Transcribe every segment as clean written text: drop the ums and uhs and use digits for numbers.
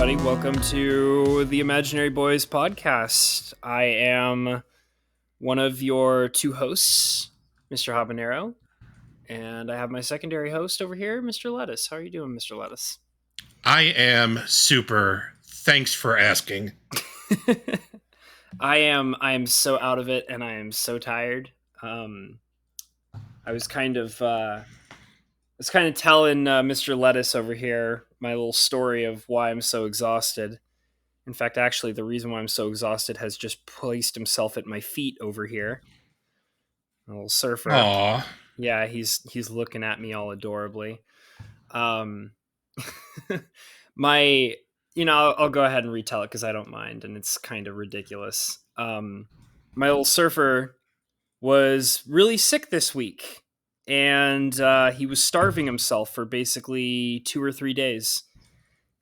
everybody. Welcome to the Imaginary Boys podcast. I am one of your two hosts, Mr. Habanero, and I have my secondary host over here, Mr. Lettuce. How are you doing, Mr. Lettuce? I am super. Thanks for asking. I am so out of it, and I am so tired. I was kind of telling Mr. Lettuce over here my little story of why I'm so exhausted. In fact, actually, the reason why I'm so exhausted has just placed himself at my feet over here. A little surfer. Aw. Yeah, he's looking at me all adorably. Um, my, I'll go ahead and retell it because I don't mind, and it's kind of ridiculous. My little surfer was really sick this week, and he was starving himself for basically 2 or 3 days.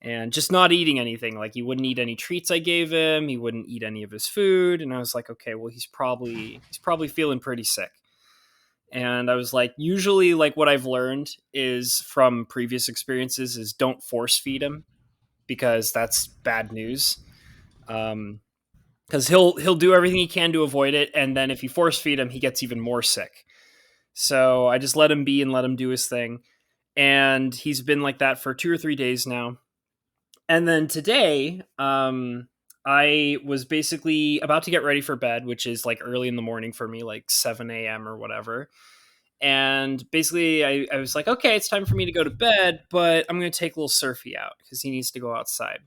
And just not eating anything. Like, he wouldn't eat any treats I gave him. He wouldn't eat any of his food. And I was like, okay, well, he's probably feeling pretty sick. And I was like, usually, like, what I've learned is from previous experiences is don't force feed him, because that's bad news. Because he'll do everything he can to avoid it, and then if you force feed him, he gets even more sick. So I just let him be and let him do his thing. And he's been like that for 2 or 3 days now. And then today, I was basically about to get ready for bed, which is like early in the morning for me, like 7 a.m. or whatever. And basically, I was like, okay, it's time for me to go to bed, but I'm going to take little Surfy out because he needs to go outside.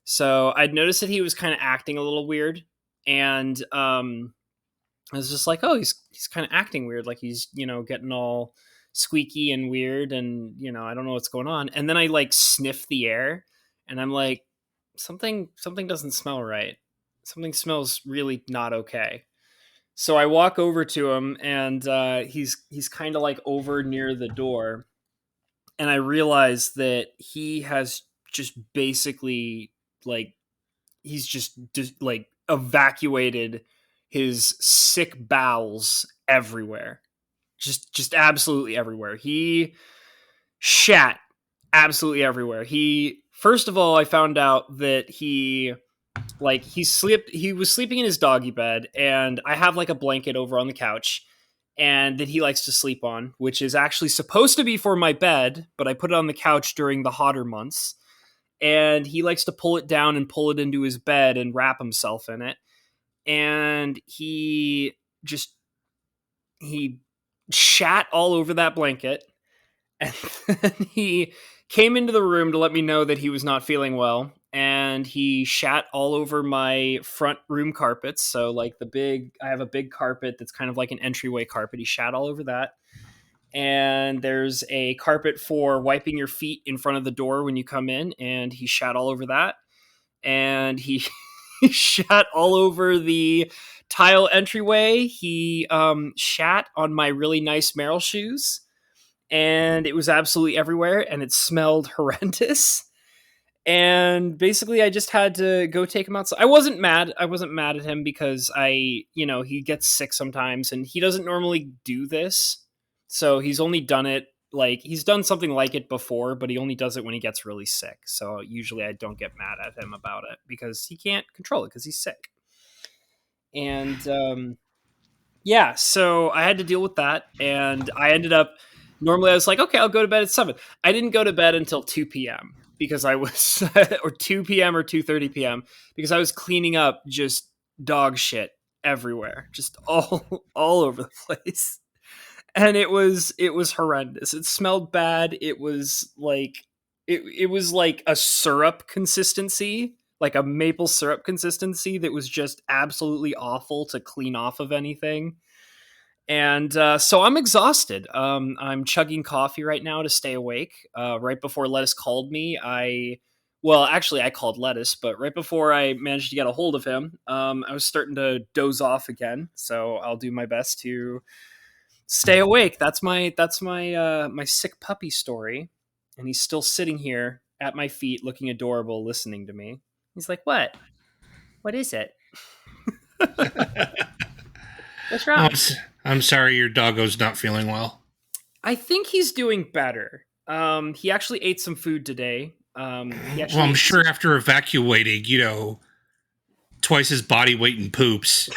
So I'd noticed that he was kind of acting a little weird. And I was just like, oh, he's kind of acting weird. Like he's, getting all squeaky and weird. And, I don't know what's going on. And then I like sniff the air. And I'm like, something doesn't smell right. Something smells really not okay. So I walk over to him, and he's kind of like over near the door, and I realize that he has just basically like like evacuated his sick bowels everywhere, just absolutely everywhere. He shat absolutely everywhere. He First of all, I found out that he was sleeping in his doggy bed, and I have like a blanket over on the couch, and that he likes to sleep on, which is actually supposed to be for my bed, but I put it on the couch during the hotter months. And he likes to pull it down and pull it into his bed and wrap himself in it. And he shat all over that blanket. And then he came into the room to let me know that he was not feeling well, and he shat all over my front room carpets. So like I have a big carpet that's kind of like an entryway carpet. He shat all over that. And there's a carpet for wiping your feet in front of the door when you come in, and he shat all over that. And he shat all over the tile entryway. He shat on my really nice Merrill shoes, and it was absolutely everywhere, and it smelled horrendous. And basically, I just had to go take him outside. I wasn't mad at him because he gets sick sometimes, and he doesn't normally do this. So he's only done it, like, he's done something like it before, but he only does it when he gets really sick. So usually I don't get mad at him about it because he can't control it because he's sick. And yeah, so I had to deal with that, and I ended up. Normally, I was like, okay, I'll go to bed at 7. I didn't go to bed until 2 p.m. because I was, or 2 p.m. or 2:30 p.m. because I was cleaning up just dog shit everywhere, just all over the place, and it was horrendous. It smelled bad. It was like it was like a syrup consistency, like a maple syrup consistency that was just absolutely awful to clean off of anything. And so I'm exhausted. I'm chugging coffee right now to stay awake. Right before Lettuce called me, I called Lettuce, but right before I managed to get a hold of him, I was starting to doze off again. So I'll do my best to stay awake. That's my sick puppy story, and he's still sitting here at my feet, looking adorable, listening to me. He's like, "What? What is it? What's wrong?" I'm sorry your doggo's not feeling well. I think he's doing better. He actually ate some food today. He Well, actually I'm sure after evacuating, twice his body weight in poops.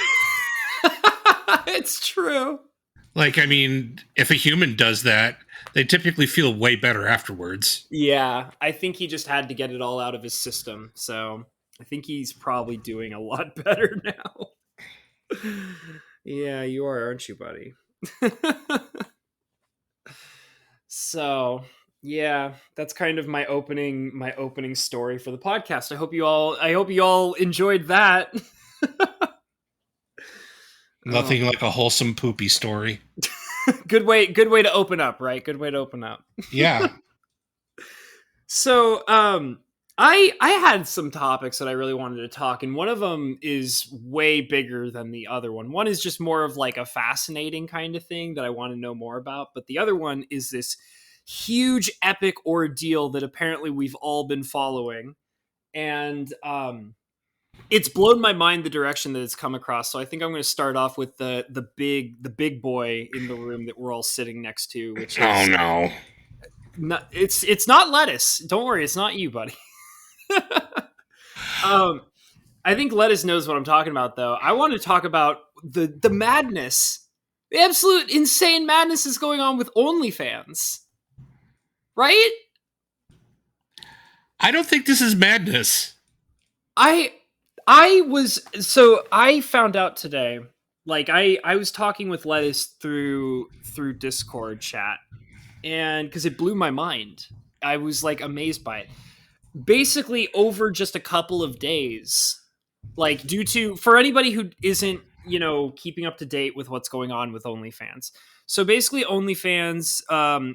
It's true. Like, I mean, if a human does that, they typically feel way better afterwards. Yeah, I think he just had to get it all out of his system. So I think he's probably doing a lot better now. Yeah, you are, aren't you, buddy? So yeah, that's kind of my opening story for the podcast. I hope you all enjoyed that. Oh, Nothing like a wholesome poopy story. good way to open up, right? Good way to open up. Yeah. So, I had some topics that I really wanted to talk, and one of them is way bigger than the other one. One is just more of like a fascinating kind of thing that I want to know more about, but the other one is this huge epic ordeal that apparently we've all been following, and it's blown my mind the direction that it's come across. So I think I'm going to start off with the big boy in the room that we're all sitting next to, which Oh is no. it's not lettuce. Don't worry, it's not you, buddy. um, I think lettuce knows what I'm talking about, though. I want to talk about the madness, the absolute insane madness is going on with OnlyFans, right? I don't think this is madness. I I found out today. Like I was talking with lettuce through Discord chat, and because it blew my mind, I was like amazed by it. Basically, over just a couple of days, like due to for anybody who isn't keeping up to date with what's going on with OnlyFans. So basically, OnlyFans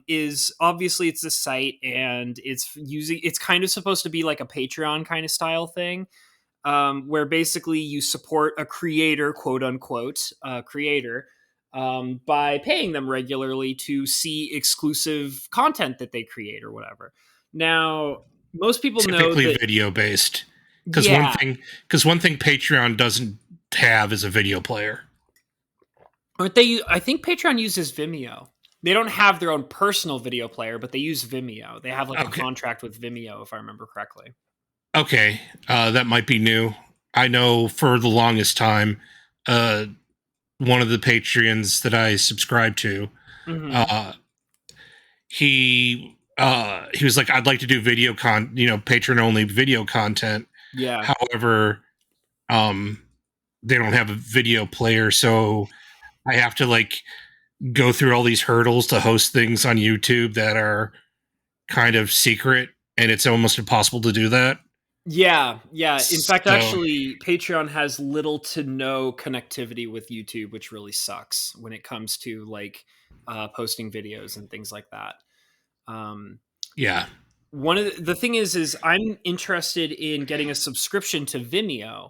is obviously it's a site, and it's kind of supposed to be like a Patreon kind of style thing, where basically you support a creator, quote unquote, creator, by paying them regularly to see exclusive content that they create or whatever. Now, most people know Typically that, video based. Because yeah, one thing Patreon doesn't have is a video player. aren't they? I think Patreon uses Vimeo. They don't have their own personal video player, but they use Vimeo. They have like a Okay. contract with Vimeo, if I remember correctly. Okay. That might be new. I know for the longest time, uh, one of the Patreons that I subscribe to, Mm-hmm. uh, he was like, I'd like to do patron only video content. Yeah. However, um, they don't have a video player, so I have to like go through all these hurdles to host things on YouTube that are kind of secret, and it's almost impossible to do that. Yeah, yeah. In fact, So actually, Patreon has little to no connectivity with YouTube, which really sucks when it comes to like posting videos and things like that. Um, yeah, one of the thing is I'm interested in getting a subscription to Vimeo,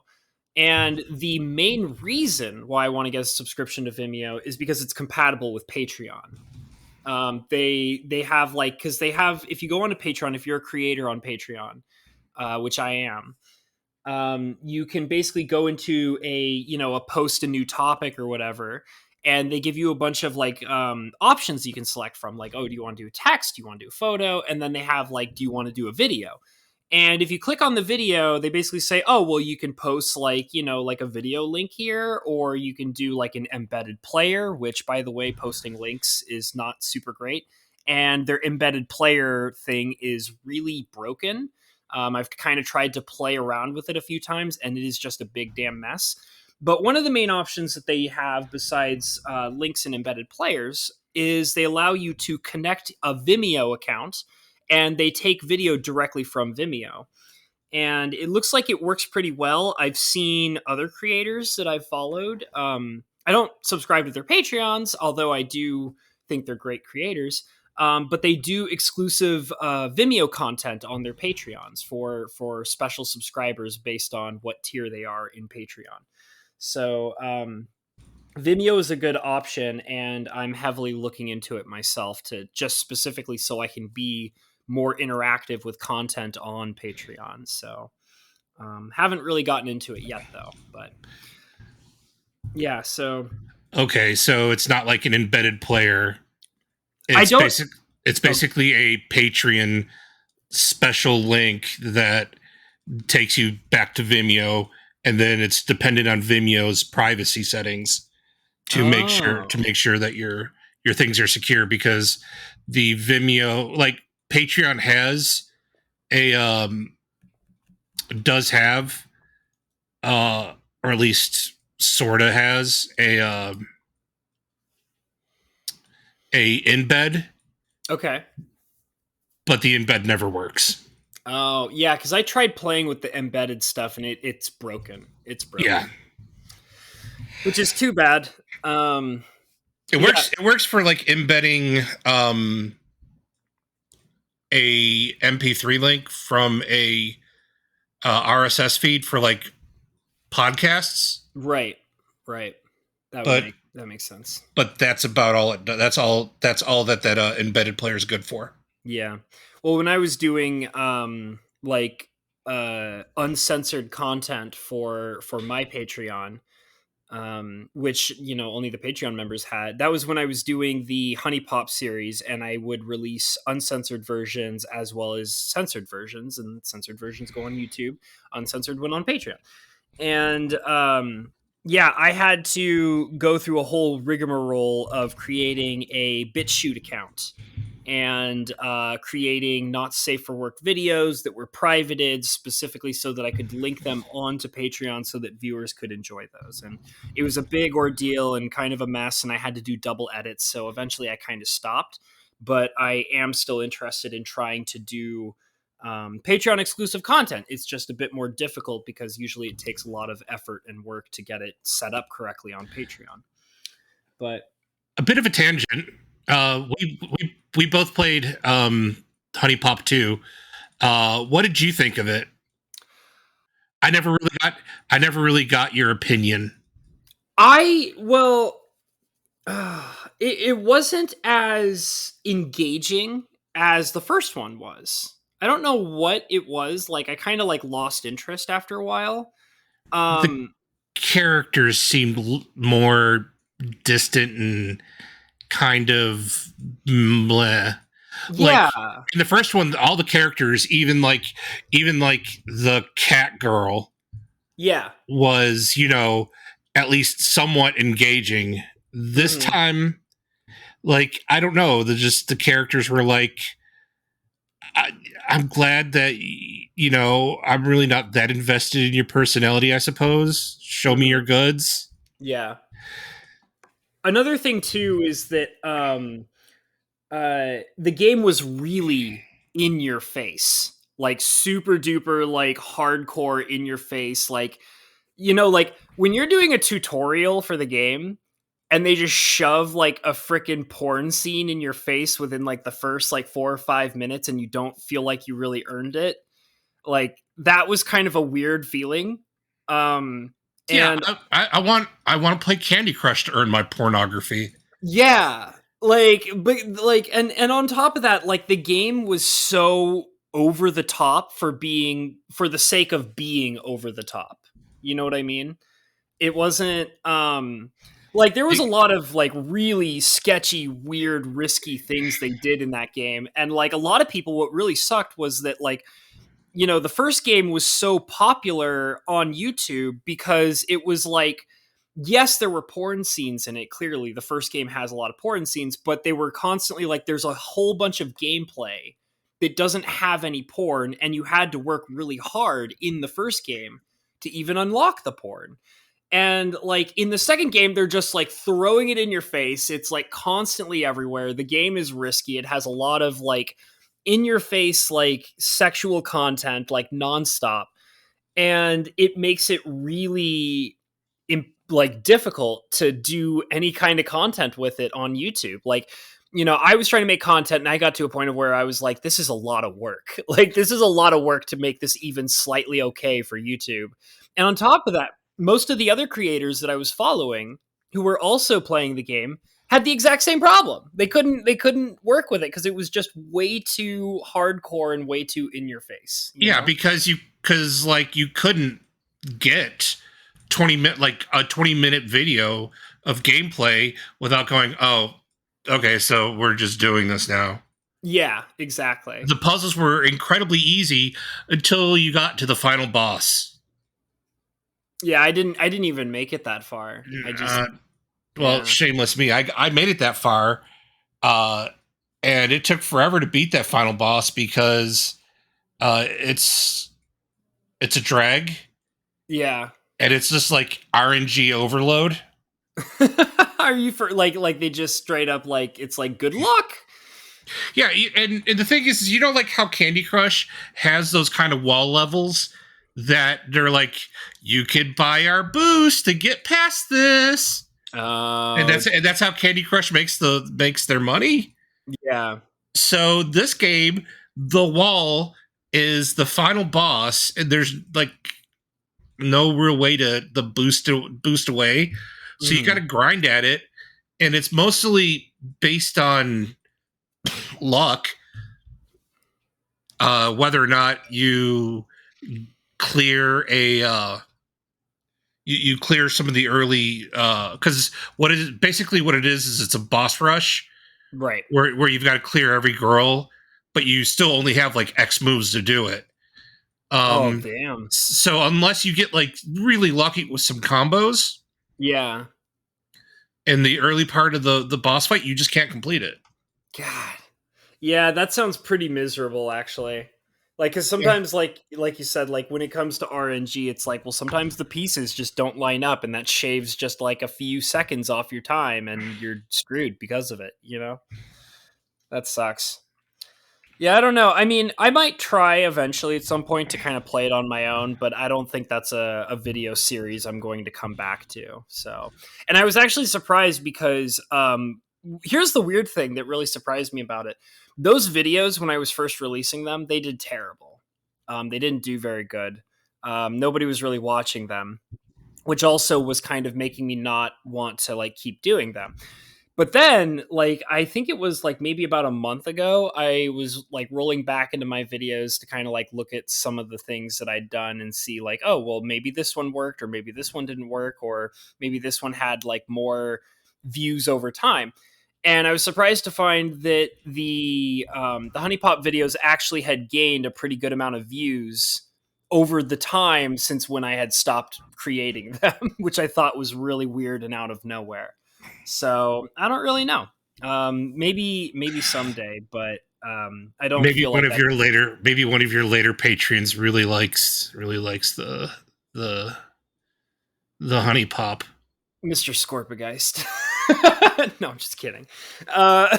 and the main reason why I want to get a subscription to Vimeo is because it's compatible with Patreon. They have like because they have if you go on to Patreon, if you're a creator on Patreon, which I am, you can basically go into a post a new topic or whatever, and they give you a bunch of like options you can select from, like, oh, do you want to do text, do you want to do a photo, and then they have like, do you want to do a video? And if you click on the video, they basically say, oh, well, you can post like like a video link here, or you can do like an embedded player, which, by the way, posting links is not super great, and their embedded player thing is really broken. I've kind of tried to play around with it a few times, and it is just a big damn mess. But one of the main options that they have, besides links and embedded players, is they allow you to connect a Vimeo account, and they take video directly from Vimeo. And it looks like it works pretty well. I've seen other creators that I've followed. I don't subscribe to their Patreons, although I do think they're great creators. But they do exclusive Vimeo content on their Patreons for special subscribers based on what tier they are in Patreon. So Vimeo is a good option, and I'm heavily looking into it myself to just specifically so I can be more interactive with content on Patreon. So haven't really gotten into it yet, though. But yeah, so okay, so it's not like an embedded player. I It's don't. basic. It's Oh, basically a Patreon special link that takes you back to Vimeo, and then it's dependent on Vimeo's privacy settings to make sure that your things are secure, because the Vimeo, like Patreon has a does have or at least sorta has a embed. Okay. But the embed never works. Oh, yeah, because I tried playing with the embedded stuff and it's broken. It's broken. Yeah. Which is too bad. It works for like embedding a MP3 link from a RSS feed for like podcasts. Right. That makes sense. But that's about all it does. That's all that embedded player is good for. Yeah. Well, when I was doing uncensored content for my Patreon, which, you know, only the Patreon members had, that was when I was doing the Honey Pop series, and I would release uncensored versions as well as censored versions, and censored versions go on YouTube, uncensored went on Patreon. And yeah, I had to go through a whole rigmarole of creating a BitChute account and creating not safe for work videos that were privated specifically so that I could link them onto Patreon so that viewers could enjoy those. And it was a big ordeal and kind of a mess, and I had to do double edits. So eventually I kind of stopped, but I am still interested in trying to do Patreon exclusive content. It's just a bit more difficult because usually it takes a lot of effort and work to get it set up correctly on Patreon. But a bit of a tangent. We both played Honey Pop 2. What did you think of it? I never really got your opinion. It wasn't as engaging as the first one was. I don't know what it was. Like, I kind of like lost interest after a while. The characters seemed more distant and kind of bleh. Yeah. Like, in the first one, all the characters, even like the cat girl, yeah, was, you know, at least somewhat engaging. This time, like, I don't know, the characters were like, I'm glad that, you know, I'm really not that invested in your personality, I suppose. Show me your goods. Yeah. Another thing too is that the game was really in your face, like super duper, like hardcore in your face. Like, you know, like when you're doing a tutorial for the game and they just shove like a freaking porn scene in your face within like the first like 4 or 5 minutes, and you don't feel like you really earned it. Like, that was kind of a weird feeling. And I want to play Candy Crush to earn my pornography. Yeah. Like, but like, and on top of that, like, the game was so over the top for the sake of being over the top. You know what I mean? It wasn't, like, there was a lot of like really sketchy, weird, risky things they did in that game. And like a lot of people, what really sucked was that, like, you know, the first game was so popular on YouTube because it was like, yes, there were porn scenes in it. Clearly, the first game has a lot of porn scenes, but they were constantly like, there's a whole bunch of gameplay that doesn't have any porn, and you had to work really hard in the first game to even unlock the porn. And like in the second game, they're just like throwing it in your face. It's like constantly everywhere. The game is risky. It has a lot of like in your face, like sexual content, like nonstop. And it makes it really like difficult to do any kind of content with it on YouTube. Like, you know, I was trying to make content and I got to a point of where I was like, this is a lot of work. Like, this is a lot of work to make this even slightly okay for YouTube. And on top of that, most of the other creators that I was following who were also playing the game had the exact same problem. They couldn't work with it because it was just way too hardcore and way too in your face. Yeah, know? because you couldn't get 20-minute video of gameplay without going, oh, okay, so we're just doing this now. Yeah, exactly. The puzzles were incredibly easy until you got to the final boss. Yeah, I didn't even make it that far. I just Uh, well, yeah. shameless me. I made it that far, uh, and it took forever to beat that final boss because it's a drag, Yeah. and it's just like RNG overload. Are you for like they just straight up like it's like good luck? Yeah, and the thing is, you know, like how Candy Crush has those kind of wall levels that they're like, you could buy our boost to get past this, and Oh, that's how Candy Crush makes their money. yeah. So this game, the wall is the final boss, and there's like no real way to the boost away. So you got Mhm. to grind at it, and it's mostly based on luck, whether or not you clear a you clear some of the early because what it is it's a boss rush Right. where you've got to clear every girl, but you still only have like X moves to do it. Oh, Um, damn. so unless you get like really lucky with some combos Yeah. in the early part of the boss fight, you just can't complete it. God. Yeah, that sounds pretty miserable actually. Like cuz Yeah. sometimes like you said like when it comes to RNG it's like well sometimes the pieces just don't line up and that shaves just like a few seconds off your time and you're screwed because of it, you know? That sucks. Yeah, I don't know. I mean, I might try eventually at some point to kind of play it on my own, but I don't think that's a video series I'm going to come back to. So, and I was actually surprised because here's the weird thing that really surprised me about it. Those videos, when I was first releasing them, they did terrible. They didn't do very good. Nobody was really watching them, which also was kind of making me not want to like keep doing them. But then, like, I think it was like maybe about a month ago, I was like rolling back into my videos to kind of like look at some of the things that I'd done and see, like, oh, well, maybe this one worked, or maybe this one didn't work, or maybe this one had like more views over time. And I was surprised to find that the Honey Pop videos actually had gained a pretty good amount of views over the time since when I had stopped creating them, which I thought was really weird and out of nowhere. So I don't really know. Maybe someday, but I don't feel like that. Maybe one of your later patrons really likes the the honey pop. Mr. Scorpigeist. No, I'm just kidding. Uh,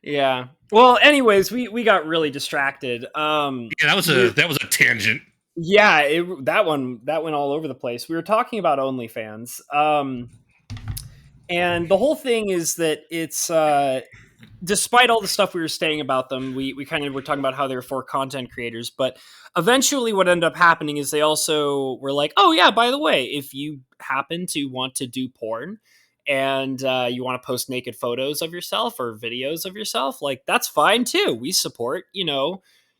yeah. Well, anyways, we got really distracted. Yeah, We that was a tangent. yeah, that went all over the place. We were talking about OnlyFans. And the whole thing is that it's despite all the stuff we were saying about them, we kind of were talking about how they're for content creators, but eventually what ended up happening is they also were like, oh yeah, by the way, if you happen to want to do porn and you want to post naked photos of yourself or videos of yourself, like that's fine too. We support,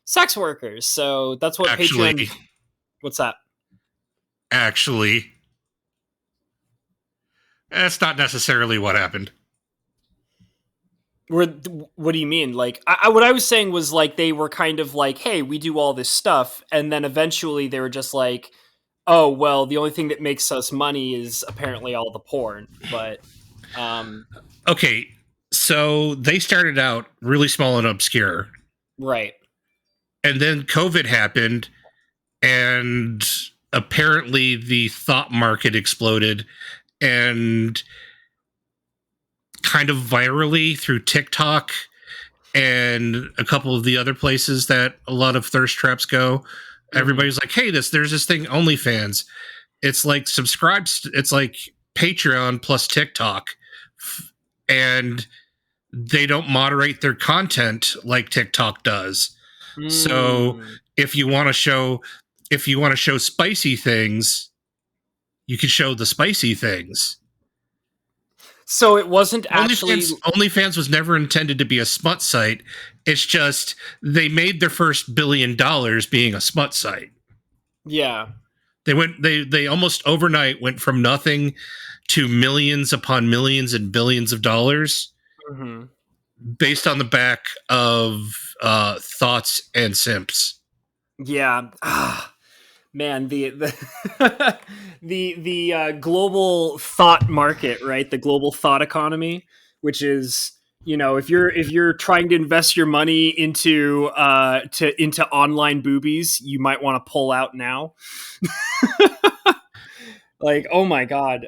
sex workers. So that's what Patreon. Actually, What's that? actually, that's not necessarily what happened. Where, what do you mean? Like, what I was saying was like they were kind of like, "Hey, we do all this stuff," and then eventually they were just like, "Oh, well, the only thing that makes us money is apparently all the porn." But, um, Okay, so they started out really small and obscure, right, and then COVID happened, and apparently the thought market exploded, and kind of virally through TikTok and a couple of the other places that a lot of thirst traps go. mm-hmm. Everybody's like, "Hey, there's this thing, OnlyFans. It's like it's like Patreon plus TikTok, and they don't moderate their content like TikTok does. So Mm. if you want to show spicy things, you can show the spicy things. So it wasn't actually, OnlyFans was never intended to be a smut site. It's just they made their first $1 billion being a smut site. yeah, They almost overnight went from nothing to millions upon millions and billions of dollars. mm-hmm. based on the back of Thoughts and Simps. Yeah. Man, the global thought market, right? The global thought economy, which is, if you're trying to invest your money into into online boobies, you might want to pull out now. Like, oh my god.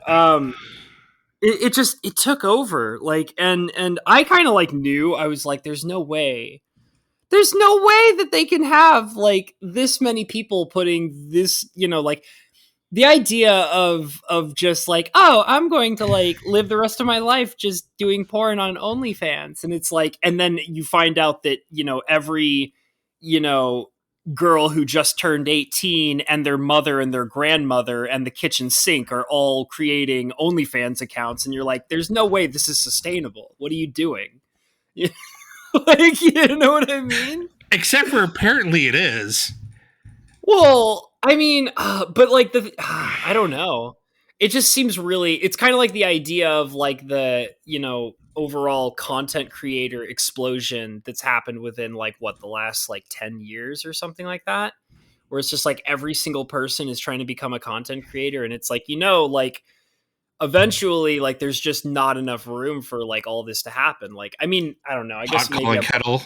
It took over, like, and I kind of like knew. I was like, there's no way that they can have like this many people putting this, like, the idea of just like, oh, I'm going to like live the rest of my life just doing porn on OnlyFans. And it's like, and then you find out that, every, girl who just turned 18 and their mother and their grandmother and the kitchen sink are all creating OnlyFans accounts. And you're like, there's no way this is sustainable. What are you doing? Like, you know what I mean? Except for apparently it is. Well, I mean, but like I don't know. It just seems really, it's kind of like the idea of like the, overall content creator explosion that's happened within like the last like 10 years or something like that, where it's just like every single person is trying to become a content creator. And it's like, like eventually, like, there's just not enough room for like all this to happen. Like, I mean, I don't know. I guess Hot calling kettle.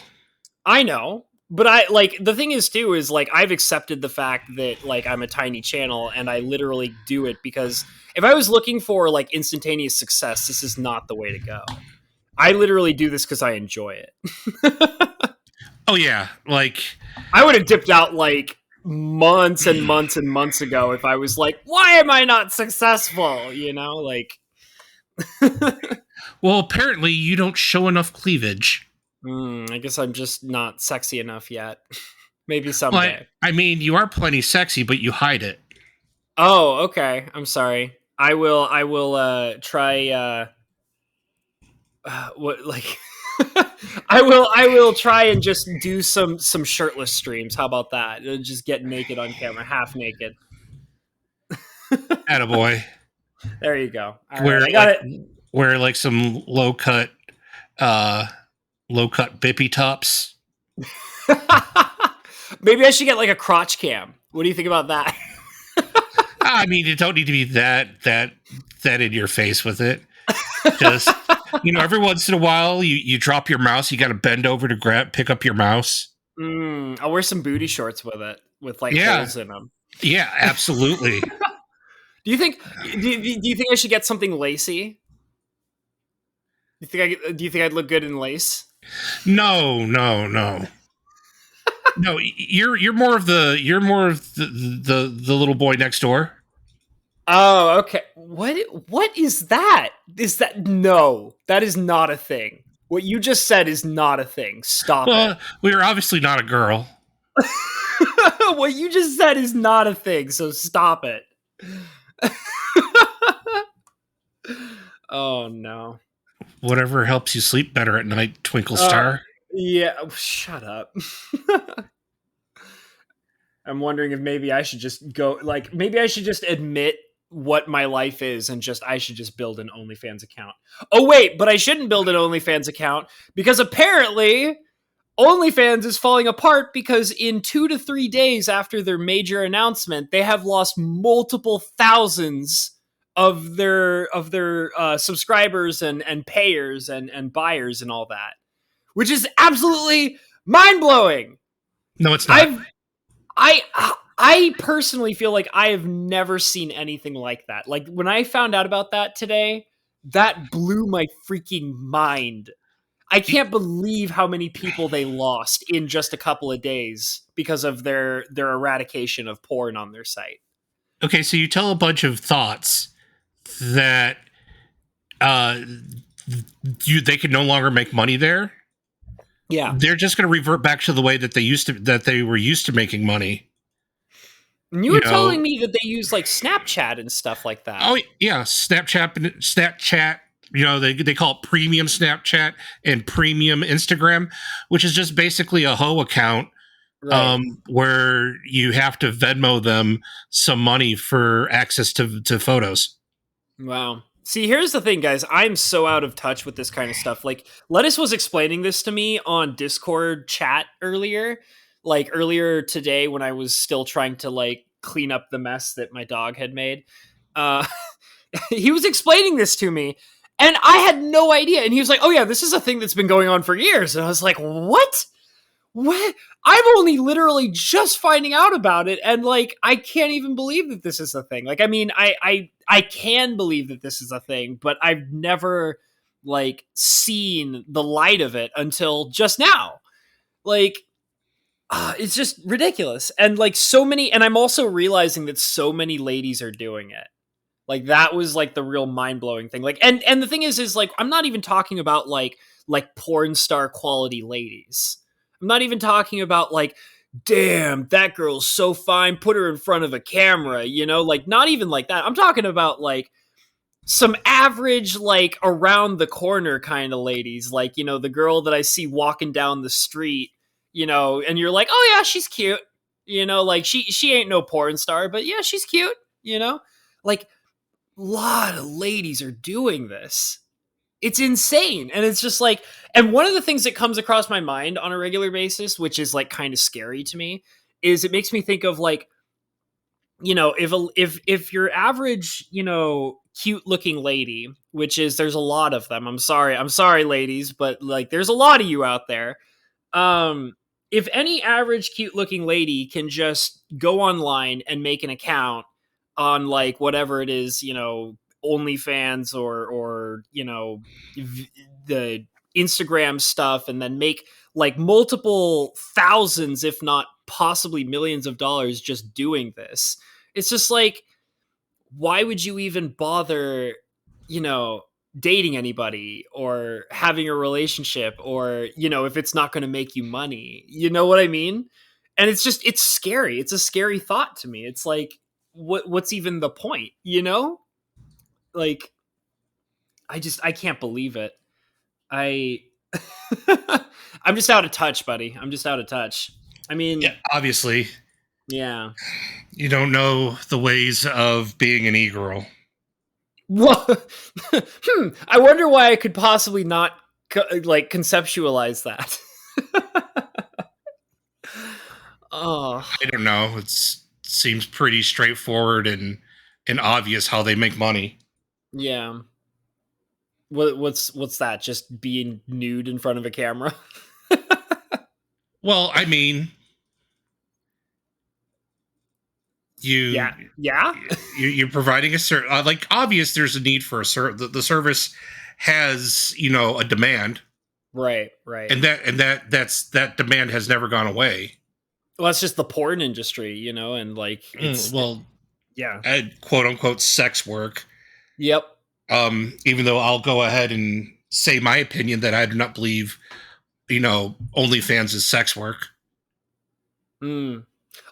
I know, but I like, the thing is too is like I've accepted the fact that like I'm a tiny channel and I literally do it because if I was looking for like instantaneous success, this is not the way to go. I literally do this because I enjoy it. Oh yeah, like I would have dipped out like months and months and months ago if I was like, why am I not successful? Like. Well, apparently you don't show enough cleavage. I guess I'm just not sexy enough yet. Maybe someday. Well, I mean, you are plenty sexy, but you hide it. Oh, okay. I'm sorry. I will try what like I will try and just do some shirtless streams. How about that? Just get naked on camera, half naked. Attaboy. There you go. Where I got it. Wear like some low cut bippy tops. Maybe I should get like a crotch cam. What do you think about that? I mean, you don't need to be that in your face with it. Just every once in a while, you drop your mouse. You got to bend over to pick up your mouse. I'll wear some booty shorts with it, with like holes in them. Yeah, absolutely. Do you think I should get something lacy? Do you think I'd look good in lace? No. No, you're more of the little boy next door. Oh, okay. What is that? No, that is not a thing. What you just said is not a thing. Stop it. We are obviously not a girl. What you just said is not a thing, so stop it. Oh no. Whatever helps you sleep better at night, Twinkle Star. Yeah, shut up. I'm wondering if maybe I should just go, like, maybe I should just admit what my life is and I should just build an OnlyFans account. Oh wait, but I shouldn't build an OnlyFans account because apparently OnlyFans is falling apart because in 2 to 3 days after their major announcement, they have lost multiple thousands of their subscribers and payers and buyers and all that, which is absolutely mind-blowing. No, it's not. I personally feel like I have never seen anything like that. Like, when I found out about that today, that blew my freaking mind. I can't believe how many people they lost in just a couple of days because of their eradication of porn on their site. Okay, so you tell a bunch of thoughts that they can no longer make money there. Yeah, they're just going to revert back to the way that they were used to making money. And you were telling me that they use like Snapchat and stuff like that. Oh yeah, Snapchat. They call it premium Snapchat and premium Instagram, which is just basically a hoe account, right, where you have to Venmo them some money for access to photos. Wow. See, here's the thing, guys. I'm so out of touch with this kind of stuff. Like, Lettuce was explaining this to me on Discord chat earlier, like earlier today when I was still trying to like clean up the mess that my dog had made. Uh, he was explaining this to me, and I had no idea. And he was like, "Oh yeah, this is a thing that's been going on for years." And I was like, "What? What? I'm only literally just finding out about it, and like I can't even believe that this is a thing. Like, I mean, I can believe that this is a thing, but I've never like seen the light of it until just now. Like, it's just ridiculous, and like so many. And I'm also realizing that so many ladies are doing it. Like that was like the real mind blowing thing. Like, and the thing is like I'm not even talking about like porn star quality ladies. I'm not even talking about like, damn, that girl's so fine. Put her in front of a camera, you know, like not even like that. I'm talking about like some average, like around the corner kind of ladies, like, you know, the girl that I see walking down the street, you know, and you're like, oh yeah, she's cute, you know, like she ain't no porn star, but yeah, she's cute, you know, like a lot of ladies are doing this. It's insane. And it's just like, and one of the things that comes across my mind on a regular basis, which is like kind of scary to me, is it makes me think of like, you know, if your average, you know, cute looking lady, which is there's a lot of them. I'm sorry, ladies, but like there's a lot of you out there. If any average cute looking lady can just go online and make an account on like whatever it is, you know, OnlyFans or you know the Instagram stuff, and then make like multiple thousands, if not possibly millions of dollars just doing this. It's just like, why would you even bother, you know, dating anybody or having a relationship, or, you know, if it's not going to make you money, you know what I mean? And it's just, it's scary. It's a scary thought to me. It's like, what's even the point, you know? Like, I can't believe it. I, I'm just out of touch, buddy. I'm just out of touch. I mean, Yeah, obviously, yeah. you don't know the ways of being an e-girl. Well, I wonder why I could possibly not like conceptualize that. Oh, I don't know. It seems pretty straightforward and obvious how they make money. yeah. What's that? Just being nude in front of a camera? Well, I mean, you Yeah. Yeah. you're providing a service. Like, obvious, there's a need for a service. The service has, you know, a demand, Right. Right. and that demand has never gone away. Well, that's just the porn industry, you know, and like it's Well, yeah. quote unquote sex work. Yep. Even though I'll go ahead and say my opinion that I do not believe, you know, OnlyFans is sex work. Mm.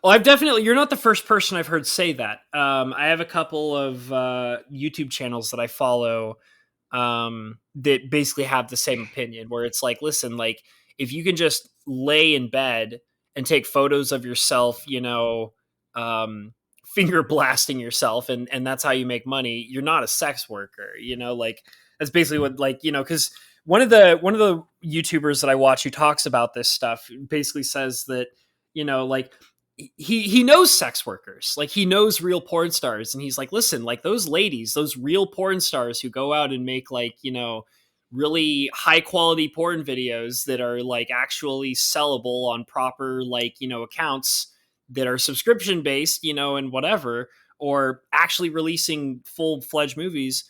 Well, I've definitely, you're not the first person I've heard say that. I have a couple of YouTube channels that I follow that basically have the same opinion, where it's like, listen, like if you can just lay in bed and take photos of yourself, you know, finger blasting yourself, and that's how you make money, you're not a sex worker, you know, like that's basically what, like, you know, because one of the YouTubers that I watch who talks about this stuff basically says that, you know, like he knows sex workers, like he knows real porn stars, and he's like, listen, like those ladies, those real porn stars who go out and make like, you know, really high quality porn videos that are like actually sellable on proper, like, you know, accounts that are subscription based, you know, and whatever, or actually releasing full-fledged movies,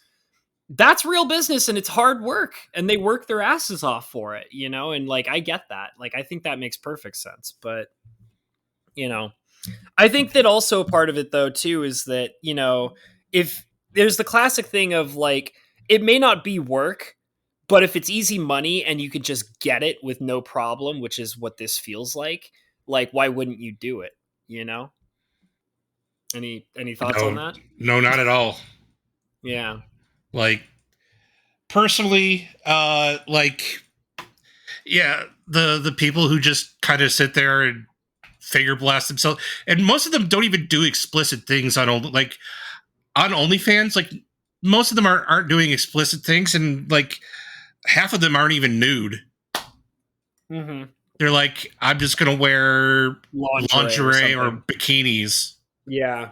that's real business, and it's hard work, and they work their asses off for it, you know. And like I get that, like I think that makes perfect sense. But, you know, I think that also a part of it though too is that, you know, if there's the classic thing of like, it may not be work, but if it's easy money and you could just get it with no problem, which is what this feels like why wouldn't you do it, you know? Any thoughts on No, that? no, not at all. Yeah. Like, personally, like, yeah, the people who just kind of sit there and finger blast themselves, and most of them don't even do explicit things on like on OnlyFans. Like, most of them aren't doing explicit things, and like half of them aren't even nude. Mm-hmm. They're like, I'm just gonna wear lingerie or something. bikinis. Yeah.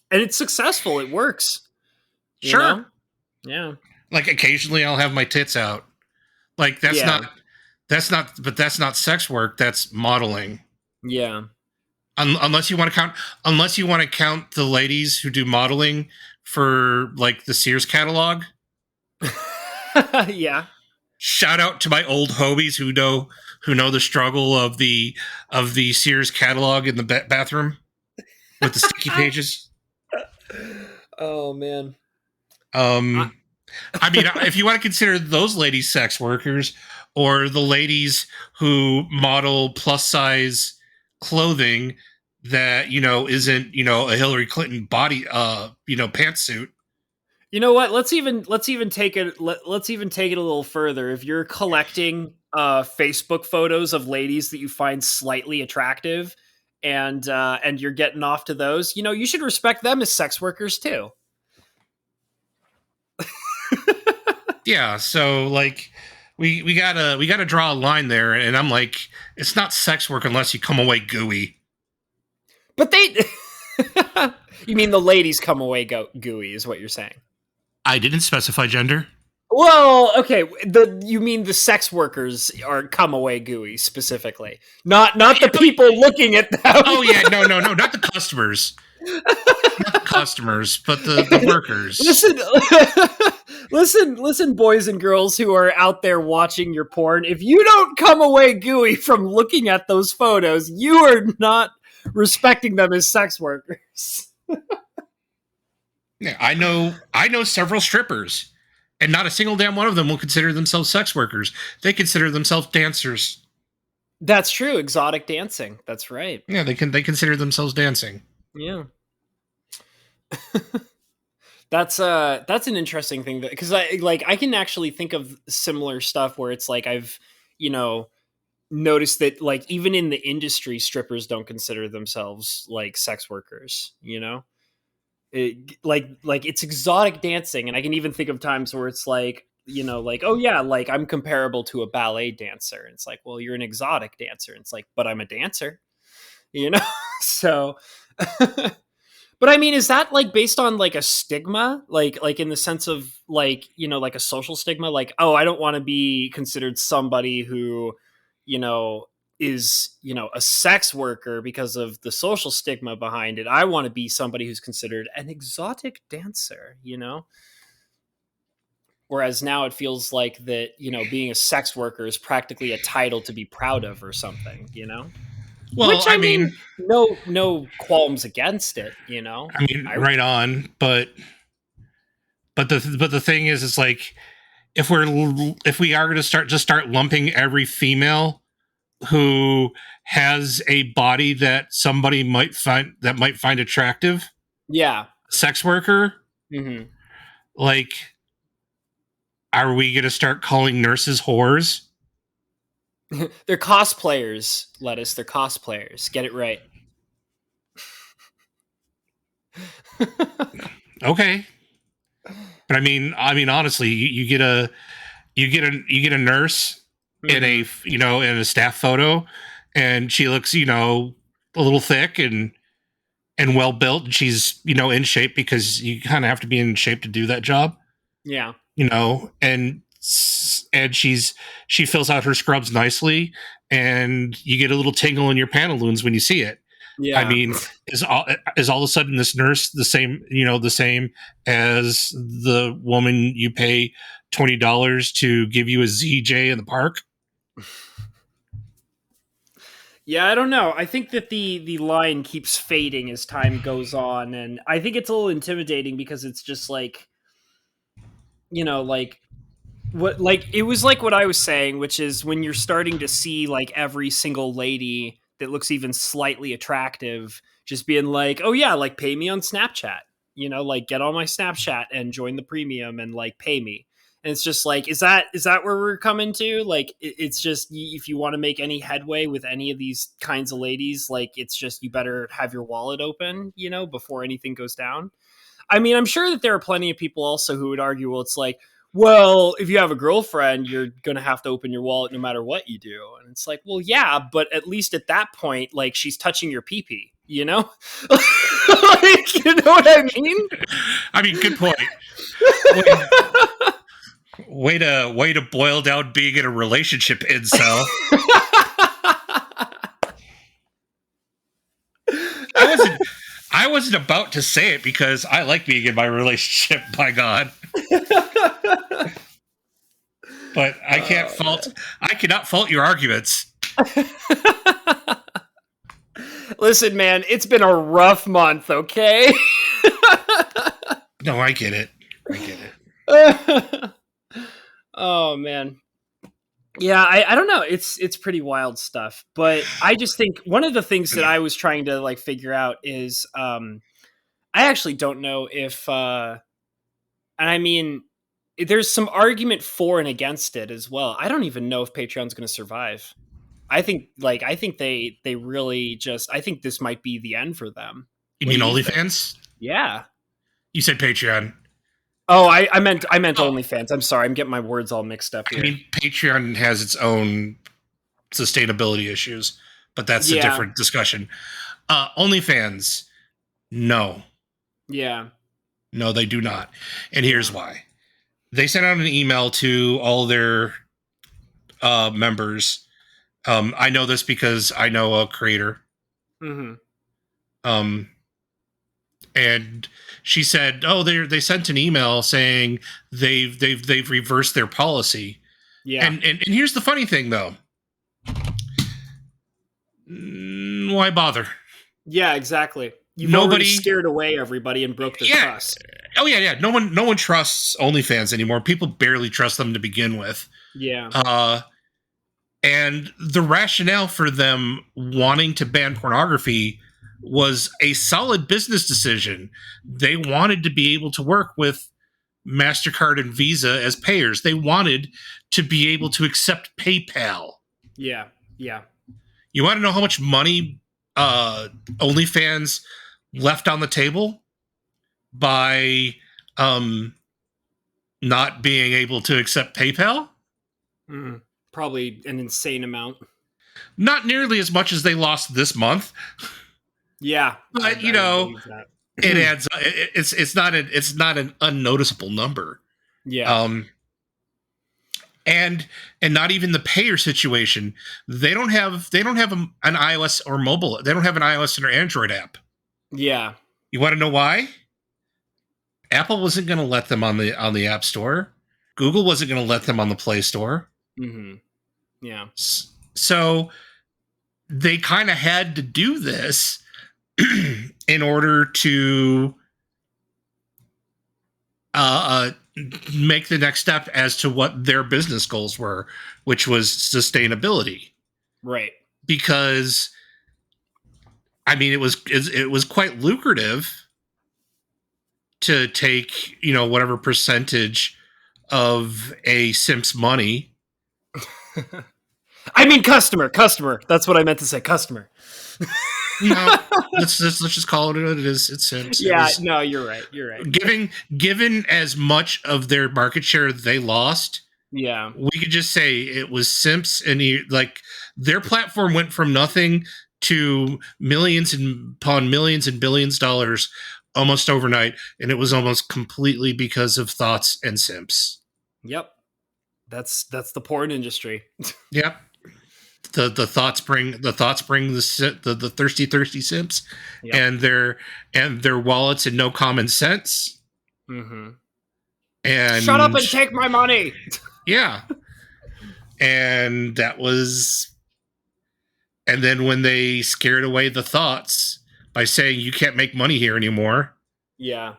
And it's successful. It works. You Sure. know? Yeah. Like occasionally I'll have my tits out. Like but that's not sex work, that's modeling. Yeah. Unless you want to count the ladies who do modeling for like the Sears catalog. Yeah. Shout out to my old hobies who know the struggle of the Sears catalog in the bathroom with the sticky pages. Oh man. I mean, if you want to consider those ladies sex workers, or the ladies who model plus size clothing that isn't a Hillary Clinton body pantsuit. You know what? Let's even take it. Let's even take it a little further. If you're collecting Facebook photos of ladies that you find slightly attractive, and you're getting off to those, you should respect them as sex workers too. Yeah, so like we gotta draw a line there, and I'm like, it's not sex work unless you come away gooey. But they, you mean the ladies come away gooey is what you're saying? I didn't specify gender. Well, okay. You mean the sex workers are come away gooey specifically, not the people looking at them. Oh yeah, no, not the customers. Not the customers, but the workers. Listen, boys and girls who are out there watching your porn. If you don't come away gooey from looking at those photos, you are not respecting them as sex workers. Yeah, I know several strippers, and not a single damn one of them will consider themselves sex workers. They consider themselves dancers. That's true. Exotic dancing. That's right. Yeah, they consider themselves dancing. Yeah. That's an interesting thing, because I can actually think of similar stuff where it's like I've noticed that like even in the industry, strippers don't consider themselves like sex workers. Like it's exotic dancing, and I can even think of times where it's like like, oh yeah, like I'm comparable to a ballet dancer, and it's like, well, you're an exotic dancer, and it's like, but I'm a dancer, so. But I mean, is that like based on like a stigma, like in the sense of like like a social stigma, like, oh, I don't want to be considered somebody who is a sex worker because of the social stigma behind it. I want to be somebody who's considered an exotic dancer, whereas now it feels like that being a sex worker is practically a title to be proud of or something. Well, Which I mean, no qualms against it, I mean, right on, but the thing is, it's like if we are going to start lumping every female who has a body that somebody might find attractive, yeah, sex worker, mm-hmm. Like, are we going to start calling nurses whores? They're cosplayers, Lettuce. They're cosplayers. Get it right. Okay, but I mean, honestly, you get a nurse in a in a staff photo, and she looks a little thick and well built, and she's in shape, because you kind of have to be in shape to do that job. Yeah, and she fills out her scrubs nicely, and you get a little tingle in your pantaloons when you see it. yeah. I mean, is all of a sudden this nurse the same as the woman you pay $20 to give you a ZJ in the park? Yeah, I don't know. I think that the line keeps fading as time goes on, and I think it's a little intimidating, because it's just like like what, like, it was like what I was saying, which is when you're starting to see like every single lady that looks even slightly attractive just being like, oh yeah, like pay me on Snapchat, like get on my Snapchat and join the premium and like pay me. And it's just like, is that where we're coming to? Like, it's just, if you want to make any headway with any of these kinds of ladies, like, it's just, you better have your wallet open, you know, before anything goes down. I mean, I'm sure that there are plenty of people also who would argue, well, it's like, well, if you have a girlfriend, you're going to have to open your wallet no matter what you do. And it's like, well, yeah, but at least at that point, like, she's touching your pee-pee, you know? Like, you know what I mean? I mean, good point. Way to boil down being in a relationship, incel. I wasn't about to say it because I like being in my relationship, by God. But I cannot fault your arguments. Listen, man, it's been a rough month, okay? No, I get it. Oh, man. Yeah, I don't know. It's pretty wild stuff. But I just think one of the things that I was trying to like figure out is I actually don't know if and I mean there's some argument for and against it as well. I don't even know if Patreon's going to survive. I think they really just, I think this might be the end for them. You mean OnlyFans? Yeah. You said Patreon. Oh, I meant OnlyFans. I'm sorry. I'm getting my words all mixed up here. I mean, Patreon has its own sustainability issues, but that's a different discussion. OnlyFans, no. Yeah. No, they do not. And here's why. They sent out an email to all their members. I know this because I know a creator. Mm-hmm. And she said, "Oh, they sent an email saying they've reversed their policy." Yeah. And here's the funny thing, though. Why bother? Yeah, exactly. You've already scared away everybody and broke their trust. Oh yeah. No one trusts OnlyFans anymore. People barely trust them to begin with. Yeah. And the rationale for them wanting to ban pornography was a solid business decision. They wanted to be able to work with MasterCard and Visa as payers. They wanted to be able to accept PayPal. Yeah. Yeah. You want to know how much money OnlyFans left on the table by not being able to accept PayPal? Probably an insane amount. Not nearly as much as they lost this month. Yeah, but it adds. It's not an unnoticeable number. Yeah. And not even the payer situation. They don't have an iOS or mobile. They don't have an iOS or Android app. Yeah. You want to know why? Apple wasn't going to let them on the App Store. Google wasn't going to let them on the Play Store. Mm-hmm. Yeah. So they kind of had to do this in order to make the next step as to what their business goals were, which was sustainability. Right. Because, I mean, it was quite lucrative to take, whatever percentage of a simp's money. I mean, customer. That's what I meant to say. Customer. No, let's just call it what it is. It's simps. Yeah, no, you're right. Given as much of their market share they lost, yeah, we could just say it was simps, and their platform went from nothing to millions and upon millions and billions of dollars almost overnight, and it was almost completely because of thoughts and simps. Yep, that's the porn industry. Yep. The thoughts bring the thirsty simps. Yep. and their wallets and no common sense. Mm-hmm. And shut up and take my money. Yeah. And that was, and then when they scared away the thoughts by saying you can't make money here anymore. Yeah.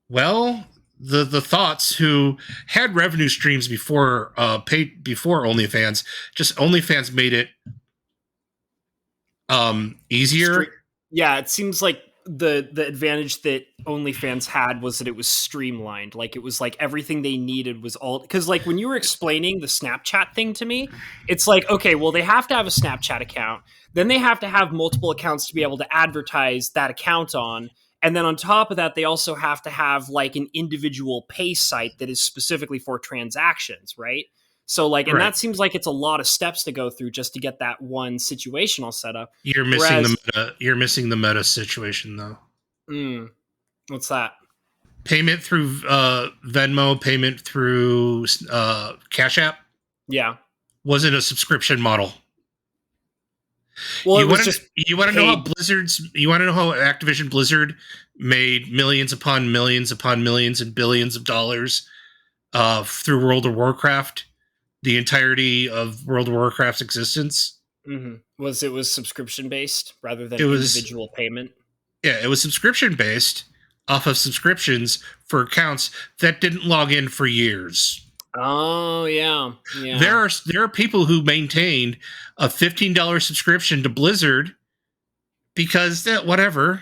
Well, the thoughts who had revenue streams before OnlyFans, just OnlyFans made it easier. Yeah, it seems like the advantage that OnlyFans had was that it was streamlined. Like, it was like everything they needed was all, because like when you were explaining the Snapchat thing to me, it's like, okay, well, they have to have a Snapchat account, then they have to have multiple accounts to be able to advertise that account on, and then on top of that, they also have to have like an individual pay site that is specifically for transactions, right? So like, and Right. that seems like it's a lot of steps to go through just to get that one situation all set up. You're missing the meta. You're missing the meta situation though. What's that? Payment through Venmo, payment through Cash App. Yeah. Wasn't a subscription model. Well, you want to know how you want to know how Activision Blizzard made millions upon millions upon millions and billions of dollars through World of Warcraft, the entirety of World of Warcraft's existence? Mm-hmm. It was subscription based rather than individual payment? Yeah, it was subscription based off of subscriptions for accounts that didn't log in for years. Oh yeah. There are people who maintained a $15 subscription to Blizzard because whatever,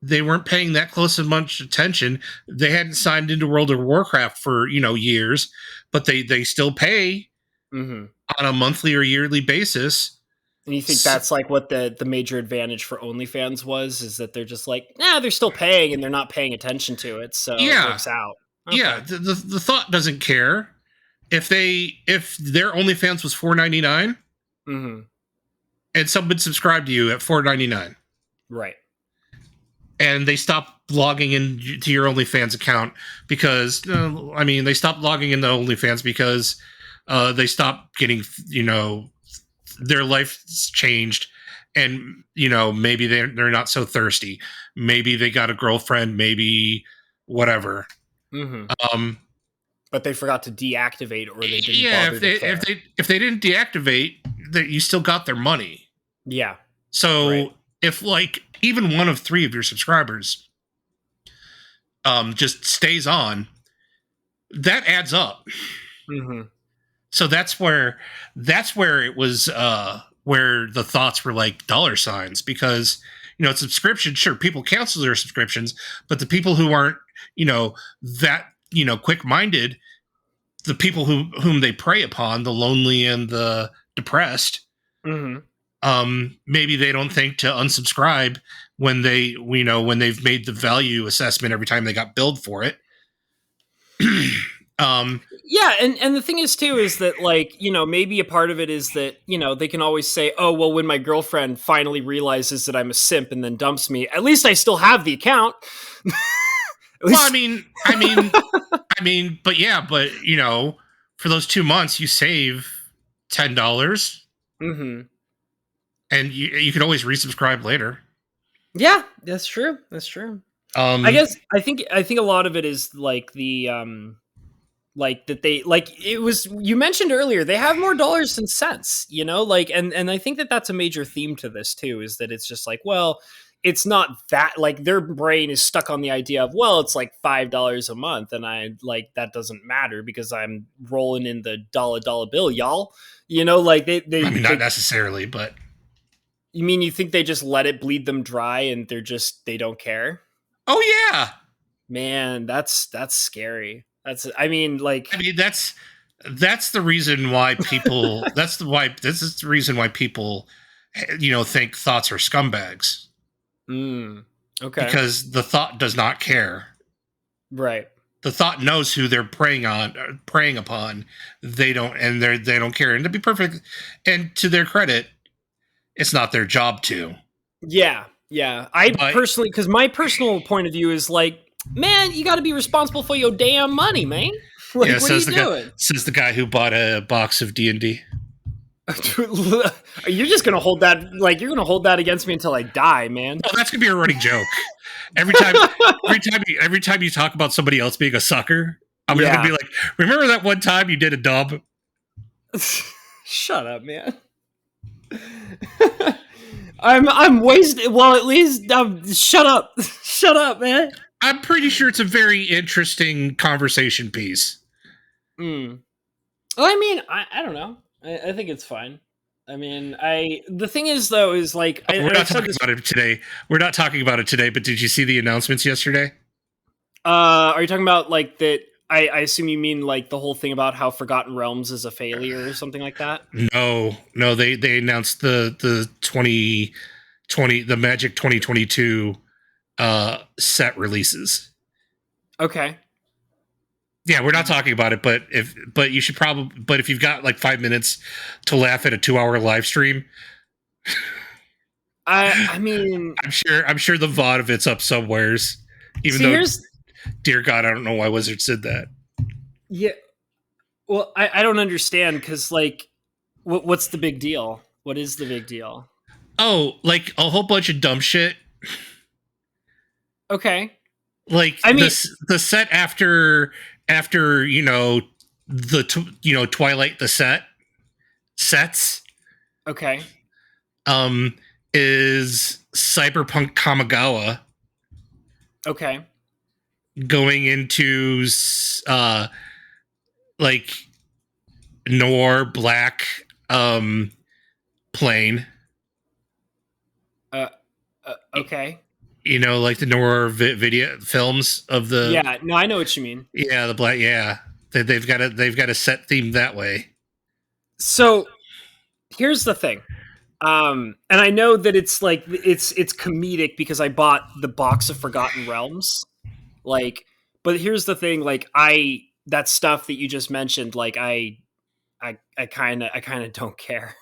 they weren't paying that close of much attention. They hadn't signed into World of Warcraft for years, but they still pay on a monthly or yearly basis. And you think that's like what the major advantage for OnlyFans was, is that they're just like, they're still paying and they're not paying attention to it, so it works out. Okay. Yeah, the thought doesn't care if their OnlyFans was $4.99, and someone subscribed to you at $4.99, right? And they stopped logging into your OnlyFans account because they stopped logging into OnlyFans because they stopped getting their life's changed, and maybe they're not so thirsty. Maybe they got a girlfriend, maybe whatever. But they forgot to deactivate, or they didn't bother to care. If they didn't deactivate, you still got their money. Yeah. So if like even one of 3 of your subscribers just stays on, that adds up. So that's where it was where the thoughts were like dollar signs, because subscription, sure, people cancel their subscriptions, but the people who aren't that quick-minded, the people whom they prey upon, the lonely and the depressed, maybe they don't think to unsubscribe when they've made the value assessment every time they got billed for it. Yeah, and the thing is too is that like, maybe a part of it is that, they can always say, oh, well, when my girlfriend finally realizes that I'm a simp and then dumps me, at least I still have the account. Well, but for those 2 months you save $10. And you can always resubscribe later. Yeah, that's true. I think a lot of it is like the like that they like it was, you mentioned earlier, they have more dollars than cents, like, and I think that's a major theme to this too, is that it's just like, well, it's not that, like, their brain is stuck on the idea of, well, it's like $5 a month, and I like that doesn't matter because I'm rolling in the dollar bill, y'all. Like they not necessarily, but you think they just let it bleed them dry and they don't care? Oh yeah, man, that's scary. That's the reason why people this is the reason why people think thoughts are scumbags. Okay. Because the thought does not care. Right. The thought knows who they're preying upon. They don't care. And to be perfect, and to their credit, it's not their job to. Yeah. Personally, because my personal point of view is like, man, you got to be responsible for your damn money, man. Like, yeah, what are you doing? Says the guy who bought a box of D&D. You're just gonna hold that, like, you're gonna hold that against me until I die, man. Oh, that's gonna be a running joke. Every time you talk about somebody else being a sucker, I'm gonna be like, remember that one time you did a dub? Shut up, man. I'm wasted. Well, at least shut up, man. I'm pretty sure it's a very interesting conversation piece. Well, I mean, I don't know. I think it's fine. I mean, the thing is though is like, We're and not I've said talking this. about it today. We're not talking about it today. But did you see the announcements yesterday? Are you talking about like that? I assume you mean like the whole thing about how Forgotten Realms is a failure or something like that. No, no. They announced the 2020 the Magic 2022 set releases. Okay. Yeah, we're not talking about it, but you should probably but if you've got like 5 minutes to laugh at a 2 hour live stream, I mean, I'm sure the VOD of it's up somewheres. Even see, though, here's dear God, I don't know why Wizards did that. yeah. Well, I don't understand because like, what's the big deal? What is the big deal? Oh, like a whole bunch of dumb shit. Okay. Like I mean, the set after Twilight the sets okay. um is Cyberpunk Kamigawa Okay. going into like noir black plane, Uh, okay. like the noir video films of the Yeah. No, I know what you mean. the black, they've got a set theme that way. So here's the thing. And I know that it's like it's comedic because I bought the box of Forgotten Realms. Like, but here's the thing. Like, that stuff that you just mentioned. Like, I kind of don't care.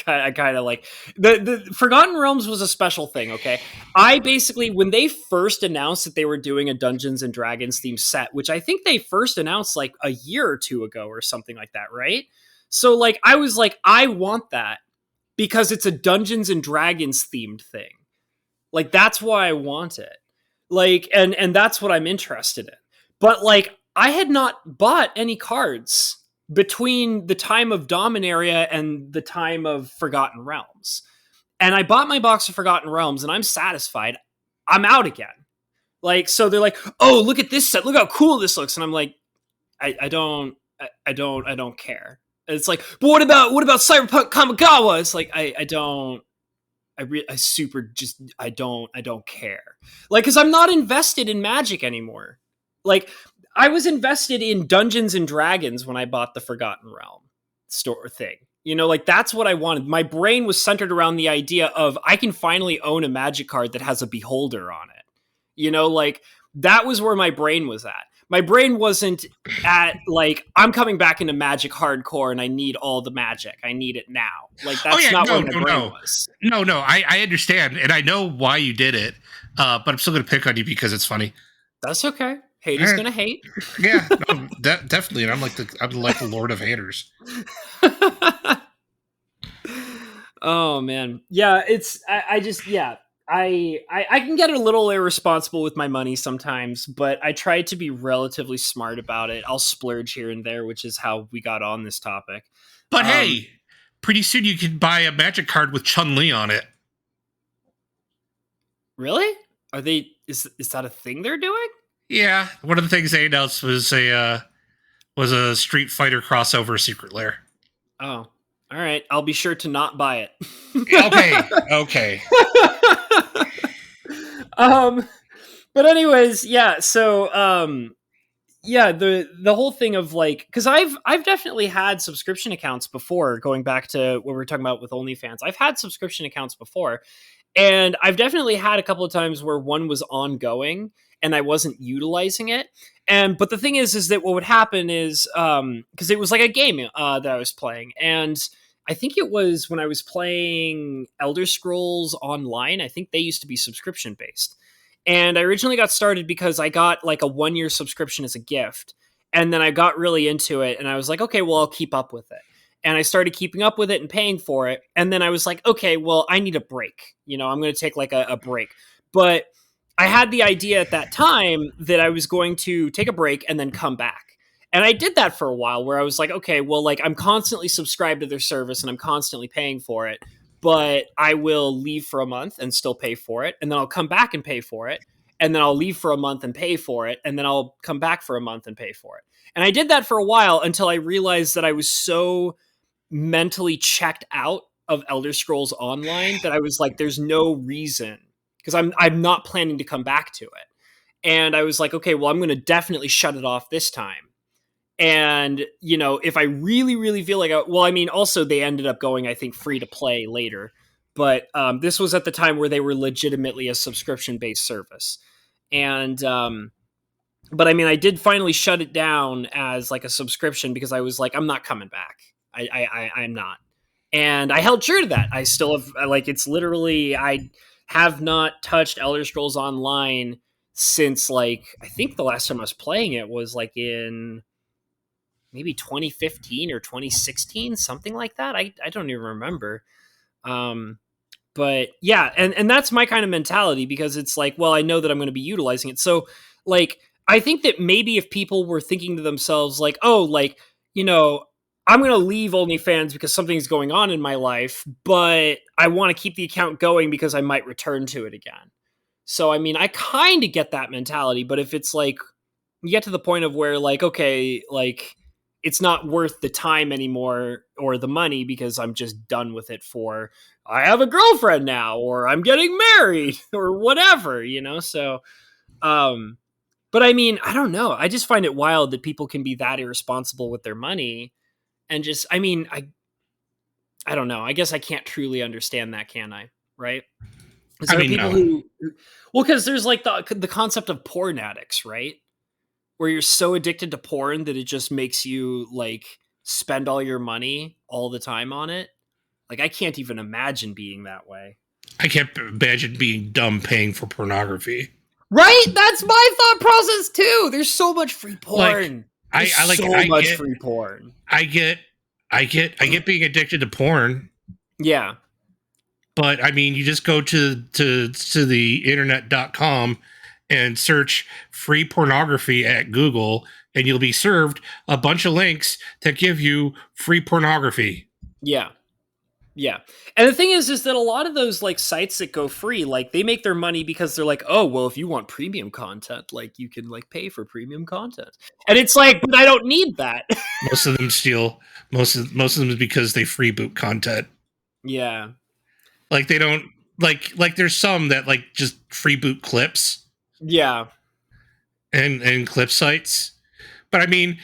I kind of like the Forgotten Realms was a special thing. Okay, I basically when they first announced that they were doing a Dungeons and Dragons themed set, which I think they first announced like a year or two ago or something like that, right? So like I was like, I want that because it's a Dungeons and Dragons themed thing. Like that's why I want it. Like and that's what I'm interested in. But like I had not bought any cards between the time of Dominaria and the time of Forgotten Realms. And I bought my box of Forgotten Realms and I'm satisfied. I'm out again. Like so they're like, "Oh, look at this set. Look how cool this looks." And I'm like, I don't care. And it's like, "But what about Cyberpunk Kamigawa?" It's like I don't I super just I don't care. Like cuz I'm not invested in Magic anymore. Like I was invested in Dungeons and Dragons when I bought the Forgotten Realm store thing. Like that's what I wanted. My brain was centered around the idea of I can finally own a Magic card that has a beholder on it. Like that was where my brain was at. My brain wasn't at like I'm coming back into Magic hardcore and I need all the magic. I need it now. Like Oh that's yeah, not no, where my no, brain no, was. no. I understand, and I know why you did it. But I'm still gonna pick on you because it's funny. That's okay. All Haters right. gonna hate. Yeah, no, definitely. And I'm like the Lord of Haters. Oh man, yeah. I just yeah. I can get a little irresponsible with my money sometimes, but I try to be relatively smart about it. I'll splurge here and there, which is how we got on this topic. But Um, hey, pretty soon you can buy a Magic card with Chun Li on it. really? Are they? Is that a thing they're doing? Yeah, one of the things they announced was a Street Fighter crossover Secret Lair. Oh, all right. I'll be sure to not buy Okay, it. okay. um, but anyways, yeah. So yeah, the whole thing of like because I've definitely had subscription accounts before. Going back to what we were talking about with OnlyFans, I've had subscription accounts before, and I've definitely had a couple of times where one was ongoing and I wasn't utilizing it. And but the thing is that what would happen is because it was like a game that I was playing, and I think it was when I was playing Elder Scrolls Online. I think they used to be subscription based. And I originally got started because I got like a 1 year subscription as a gift. And then I got really into it and I was like, okay, well, I'll keep up with it. And I started keeping up with it and paying for it. And then I was like, okay, well, I need a break. I'm going to take like a break. But I had the idea at that time that I was going to take a break and then come back. And I did that for a while where I was like, okay, well, like I'm constantly subscribed to their service and I'm constantly paying for it, but I will leave for a month and still pay for it. And then I'll come back and pay for it. And then I'll leave for a month and pay for it. And then I'll come back for a month and pay for it. And I did that for a while until I realized that I was so mentally checked out of Elder Scrolls Online that I was like, there's no reason, because I'm not planning to come back to it. And I was like, okay, well, I'm going to definitely shut it off this time. And, you know, if I really, really feel like, also they ended up going, I think, free to play later. But this was at the time where they were legitimately a subscription based service. And, but I mean, I did finally shut it down as like a subscription because I was like, I'm not coming back. I'm not. And I held true to that. I still have, like, it's literally, I have not touched Elder Scrolls Online since, like, I think the last time I was playing it was like in maybe 2015 or 2016, something like that. I don't even remember. But yeah, and that's my kind of mentality, because it's like, well, I know that I'm going to be utilizing it. So like, I think that maybe if people were thinking to themselves like, oh, like, you know, I'm going to leave OnlyFans because something's going on in my life, but I want to keep the account going because I might return to it again. So, I mean, I kind of get that mentality, but if it's like, you get to the point of where like, okay, like, it's not worth the time anymore or the money because I'm just done with it for, I have a girlfriend now, or I'm getting married or whatever, you know? So, but I mean, I don't know. I just find it wild that people can be that irresponsible with their money. And just, I mean, I don't know. I guess I can't truly understand that, can I? Right? Because there are people who, well, because there's like the concept of porn addicts, right? Where you're so addicted to porn that it just makes you like spend all your money all the time on it. Like, I can't even imagine being that way. I can't imagine being dumb paying for pornography. Right? That's my thought process too. There's so much free porn. Like, so much free porn. I get being addicted to porn. Yeah. But I mean, you just go to the internet.com and search free pornography at Google, and you'll be served a bunch of links that give you free pornography. Yeah. Yeah. And the thing is that a lot of those like sites that go free, like, they make their money because they're like, oh, well, if you want premium content, like, you can like pay for premium content. And it's like, but I don't need that. Most of them steal. Most of them is because they freeboot content. Yeah. Like, they don't like there's some that like just freeboot clips. Yeah. And clip sites. But I mean,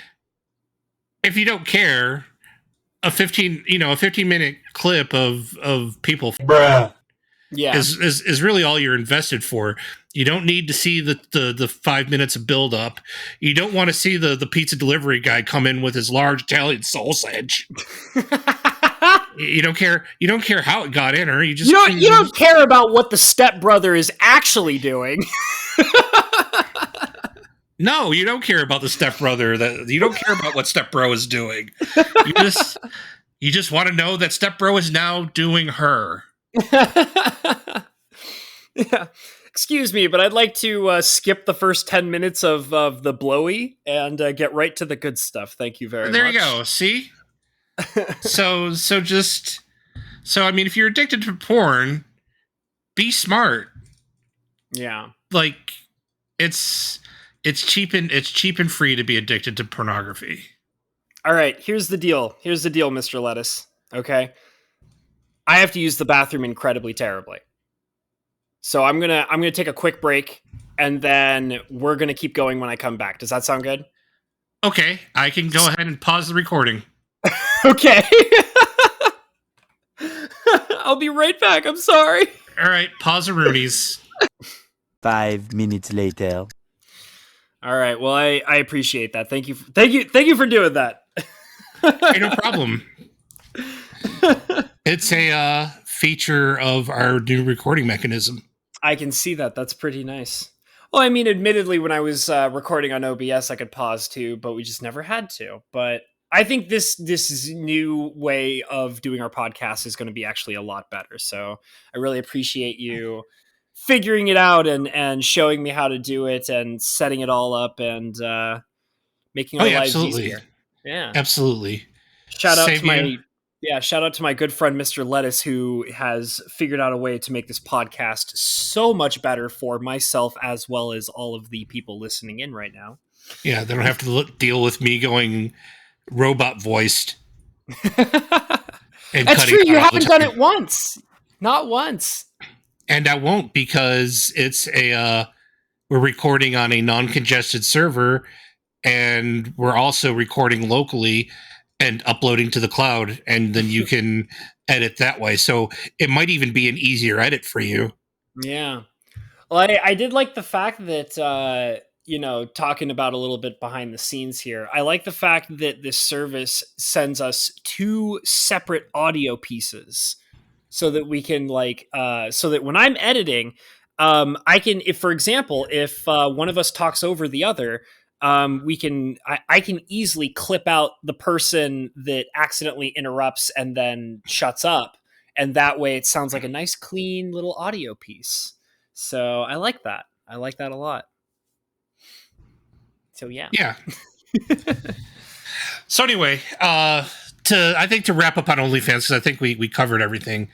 if you don't care, a 15-minute clip of people, bruh, yeah, is really all you're invested for. You don't need to see the 5 minutes of build up. You don't want to see the pizza delivery guy come in with his large Italian sausage. You don't care. You don't care how it got in, or you don't care about what the stepbrother is actually doing. No, you don't care about the stepbrother. You don't care about what stepbro is doing. You just want to know that stepbro is now doing her. Yeah. Excuse me, but I'd like to skip the first 10 minutes of the blowy and get right to the good stuff. Thank you very much. There you go. See? So I mean, if you're addicted to porn, be smart. Yeah. Like, it's cheap and free to be addicted to pornography. All right, here's the deal, Mr. Lettuce. Okay, I have to use the bathroom incredibly terribly, so I'm gonna take a quick break, and then we're gonna keep going when I come back. Does that sound good? Okay, I can go ahead and pause the recording. Okay. I'll be right back. I'm sorry. All right, pause the Roonies. 5 minutes later. All right. Well, I appreciate that. Thank you for doing that. Hey, no problem. It's a feature of our new recording mechanism. I can see that. That's pretty nice. Well, I mean, admittedly, when I was recording on OBS, I could pause too, but we just never had to. But I think this new way of doing our podcast is going to be actually a lot better. So I really appreciate you figuring it out and showing me how to do it and setting it all up and making our lives easier. Yeah, absolutely. Shout out to my good friend Mr. Lettuce, who has figured out a way to make this podcast so much better for myself as well as all of the people listening in right now. Yeah, they don't have to deal with me going robot voiced. and That's cutting true. You out all the haven't done time. it once. Not once. And I won't, because it's we're recording on a non-congested server, and we're also recording locally and uploading to the cloud, and then you can edit that way. So it might even be an easier edit for you. Yeah. Well, I did like the fact that, talking about a little bit behind the scenes here, I like the fact that this service sends us 2 separate audio pieces so that we can so that when I'm editing, I can, if, for example, if one of us talks over the other, I can easily clip out the person that accidentally interrupts and then shuts up. And that way it sounds like a nice, clean little audio piece. So I like that. I like that a lot. So yeah. Yeah. So anyway, I think to wrap up on OnlyFans, because I think we covered everything.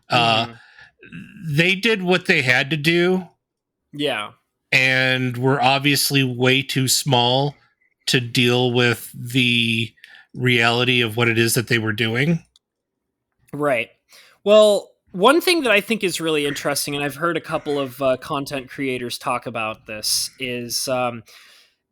They did what they had to do. Yeah. And were obviously way too small to deal with the reality of what it is that they were doing. Right. Well, one thing that I think is really interesting, and I've heard a couple of content creators talk about this, is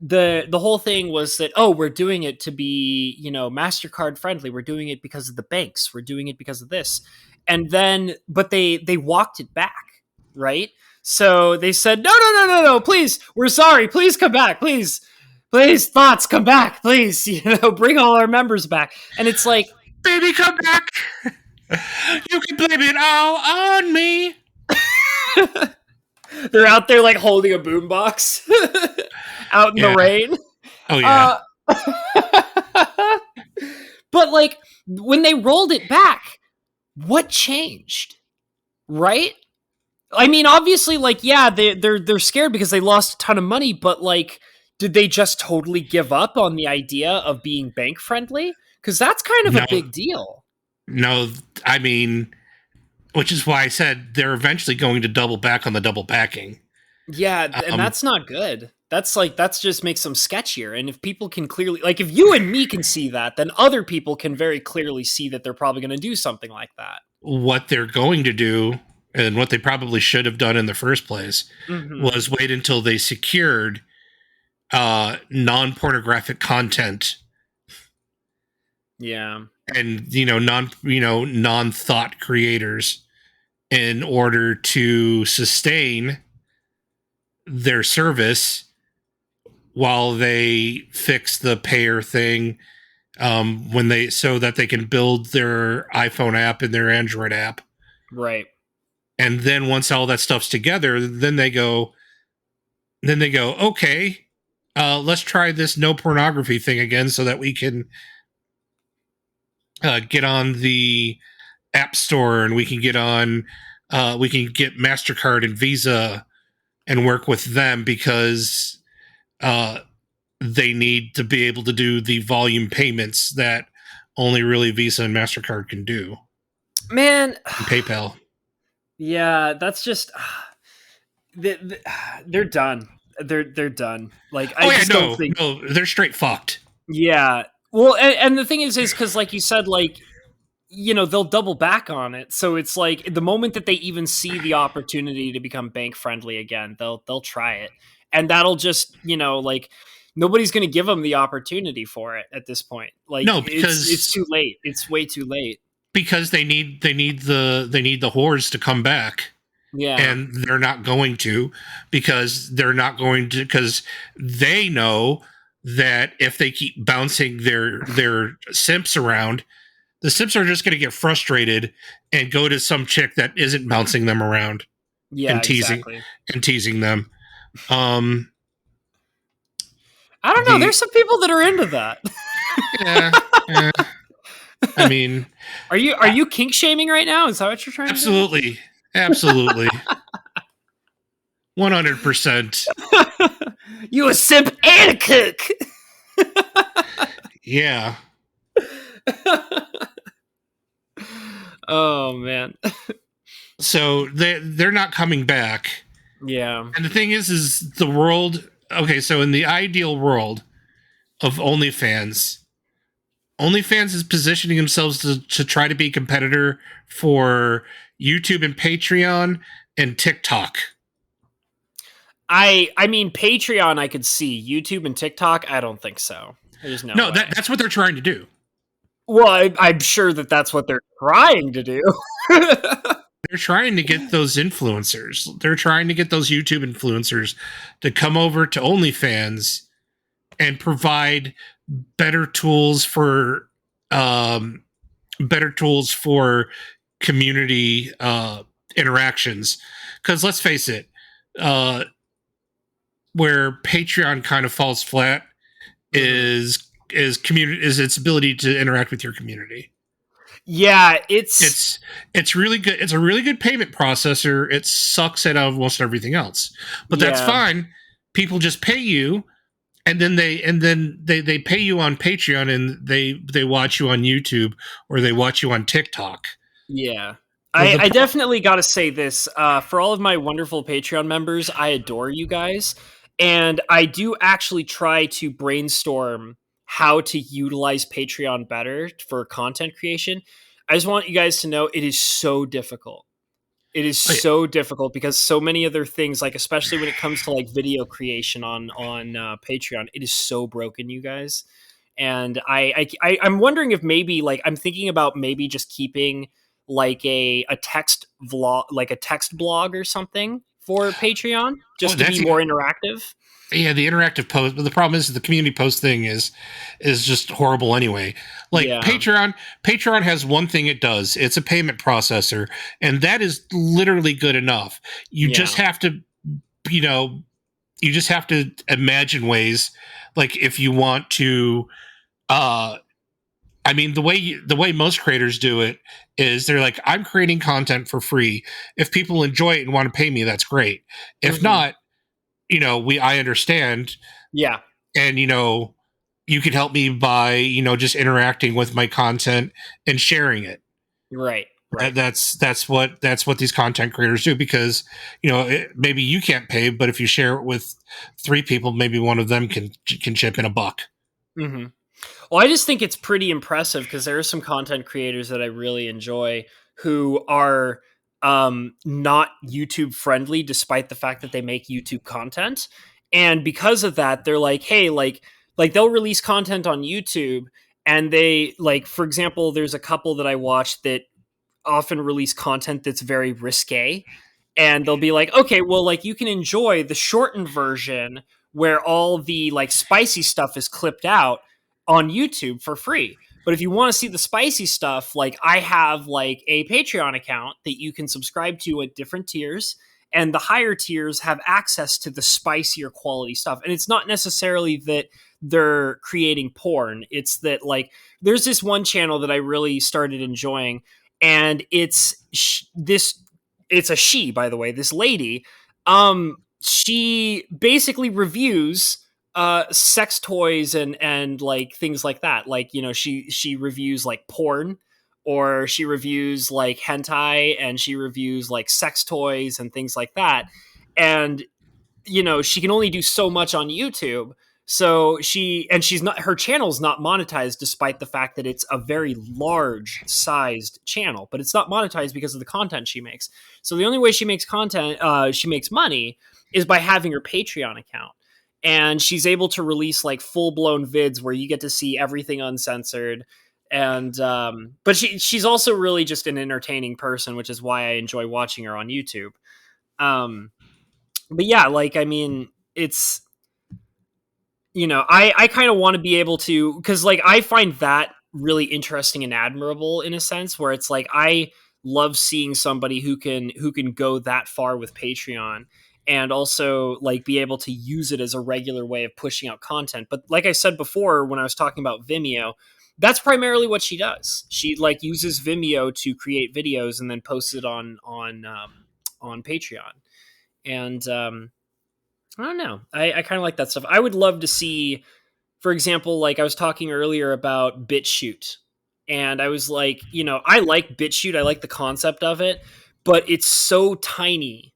the whole thing was that, oh, we're doing it to be, MasterCard friendly. We're doing it because of the banks. We're doing it because of this. And then, but they walked it back, right? So they said, no, please, we're sorry. Please come back. Please, thoughts, come back. Please, bring all our members back. And it's like, baby, come back. You can blame it all on me. They're out there like holding a boombox out in the rain. Oh, yeah. But like when they rolled it back, what changed? Right? I mean, obviously, like, yeah, they're scared because they lost a ton of money, but like, did they just totally give up on the idea of being bank friendly? Because that's kind of a big deal. No, I mean, which is why I said they're eventually going to double back on the double backing. Yeah, and that's not good. That's just makes them sketchier. And if people can clearly, like, if you and me can see that, then other people can very clearly see that they're probably going to do something like that. What they're going to do, and what they probably should have done in the first place, was wait until they secured non-pornographic content. Yeah. And non-thought creators, in order to sustain their service while they fix the payer thing, so that they can build their iPhone app and their Android app. Right. And then once all that stuff's together, then they go, okay, let's try this no pornography thing again, so that we can get on the App Store, and we can get on, we can get MasterCard and Visa and work with them, because they need to be able to do the volume payments that only really Visa and MasterCard can do. Man. And PayPal. Yeah, that's just... they're done. They're done. Like, don't think... No, they're straight fucked. Yeah. Well, and the thing is because, like you said, like, they'll double back on it. So it's like the moment that they even see the opportunity to become bank friendly again, they'll try it. And that'll just, like, nobody's going to give them the opportunity for it at this point. Like, no, because it's too late. It's way too late. Because they need the whores to come back. Yeah. And they're not going to, because they know that if they keep bouncing their simps around, the simps are just going to get frustrated and go to some chick that isn't bouncing them around. Yeah, and teasing them. I don't know. There's some people that are into that. Yeah. I mean, are you kink shaming right now? Is that what you're trying to do? Absolutely. 100%. You a simp and a cook. Yeah. Oh man. So they're not coming back. Yeah. And the thing is the world. Okay, so in the ideal world of OnlyFans, OnlyFans is positioning themselves to try to be a competitor for YouTube and Patreon and TikTok. I mean, Patreon I could see. YouTube and TikTok, I don't think so. There's no way. That's what they're trying to do. Well, I'm sure that's what they're trying to do. They're trying to get those influencers. They're trying to get those YouTube influencers to come over to OnlyFans and provide better tools for community interactions. Because let's face it, where Patreon kind of falls flat is its ability to interact with your community. Yeah, it's really good. It's a really good payment processor. It sucks at almost everything else, but that's fine. People just pay you, and then they pay you on Patreon, and they watch you on YouTube or they watch you on TikTok. Yeah. I definitely got to say this for all of my wonderful Patreon members. I adore you guys, and I do actually try to brainstorm how to utilize Patreon better for content creation. I just want you guys to know it is so difficult. It is so difficult because so many other things, like especially when it comes to like video creation on Patreon, it is so broken, you guys. And I'm wondering if maybe like I'm thinking about maybe just keeping like a text vlog, like a text blog or something for Patreon, just to be more interactive. Yeah, the interactive post, but the problem is the community post thing is just horrible anyway. Like Patreon has one thing it does. It's a payment processor, and that is literally good enough. You just have to, you just have to imagine ways, like if you want to, I mean, the way most creators do it is they're like, I'm creating content for free. If people enjoy it and want to pay me, that's great. If not, I understand. Yeah. And, you can help me by, just interacting with my content and sharing it. Right. That's what these content creators do because, maybe you can't pay, but if you share it with 3 people, maybe one of them can chip in $1. Mm-hmm. Well, I just think it's pretty impressive because there are some content creators that I really enjoy who are not YouTube friendly, despite the fact that they make YouTube content. And because of that, they're like, hey, like they'll release content on YouTube, and they like, for example, there's a couple that I watch that often release content that's very risque, and they'll be like, okay, well, like you can enjoy the shortened version where all the like spicy stuff is clipped out on YouTube for free. But if you want to see the spicy stuff, like I have like a Patreon account that you can subscribe to at different tiers, and the higher tiers have access to the spicier quality stuff. And it's not necessarily that they're creating porn. It's that like there's this one channel that I really started enjoying, and it's a she, by the way, this lady. She basically reviews sex toys and like things like that. Like, she reviews like porn, or she reviews like hentai, and she reviews like sex toys and things like that. And she can only do so much on YouTube. So her channel's not monetized, despite the fact that it's a very large sized channel, but it's not monetized because of the content she makes. So the only way she makes she makes money is by having her Patreon account. And she's able to release like full blown vids where you get to see everything uncensored. And, but she's also really just an entertaining person, which is why I enjoy watching her on YouTube. But yeah, like, I mean, it's, I kind of want to be able to, because like I find that really interesting and admirable in a sense, where it's like I love seeing somebody who can go that far with Patreon, and also like be able to use it as a regular way of pushing out content. But like I said before, when I was talking about Vimeo, that's primarily what she does. She like uses Vimeo to create videos and then posts it on Patreon. And I don't know. I kind of like that stuff. I would love to see, for example, like I was talking earlier about BitChute, and I was like, I like BitChute. I like the concept of it, but it's so tiny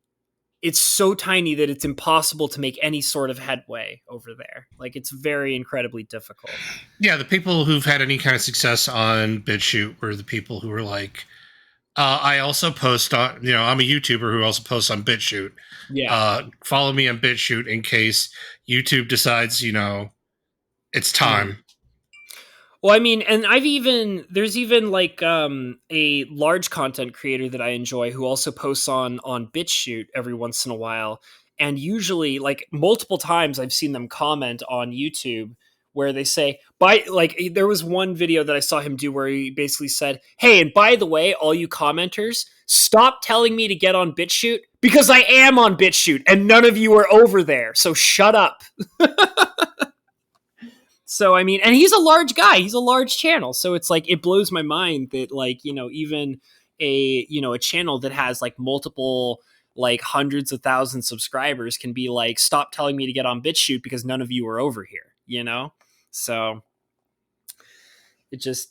it's so tiny that it's impossible to make any sort of headway over there. Like, it's very incredibly difficult. Yeah, the people who've had any kind of success on BitChute were the people who were like, I also post on, I'm a YouTuber who also posts on BitChute. Yeah. Follow me on BitChute in case YouTube decides, it's time. Well, I mean, and there's even like a large content creator that I enjoy who also posts on BitChute every once in a while, and usually like multiple times I've seen them comment on YouTube where they say, there was one video that I saw him do where he basically said, "Hey, and by the way, all you commenters, stop telling me to get on BitChute because I am on BitChute and none of you are over there, so shut up." So, I mean, and he's a large guy. He's a large channel. So it's like, it blows my mind that like, even a channel that has like multiple, like hundreds of thousands of subscribers can be like, stop telling me to get on BitChute because none of you are over here, So it just,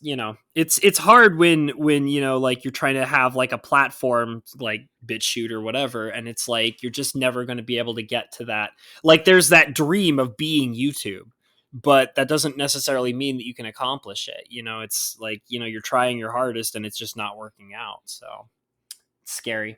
it's hard when, like you're trying to have like a platform like BitChute or whatever. And it's like, you're just never going to be able to get to that. Like, there's that dream of being YouTube, but that doesn't necessarily mean that you can accomplish it. It's like, you're trying your hardest and it's just not working out. So it's scary.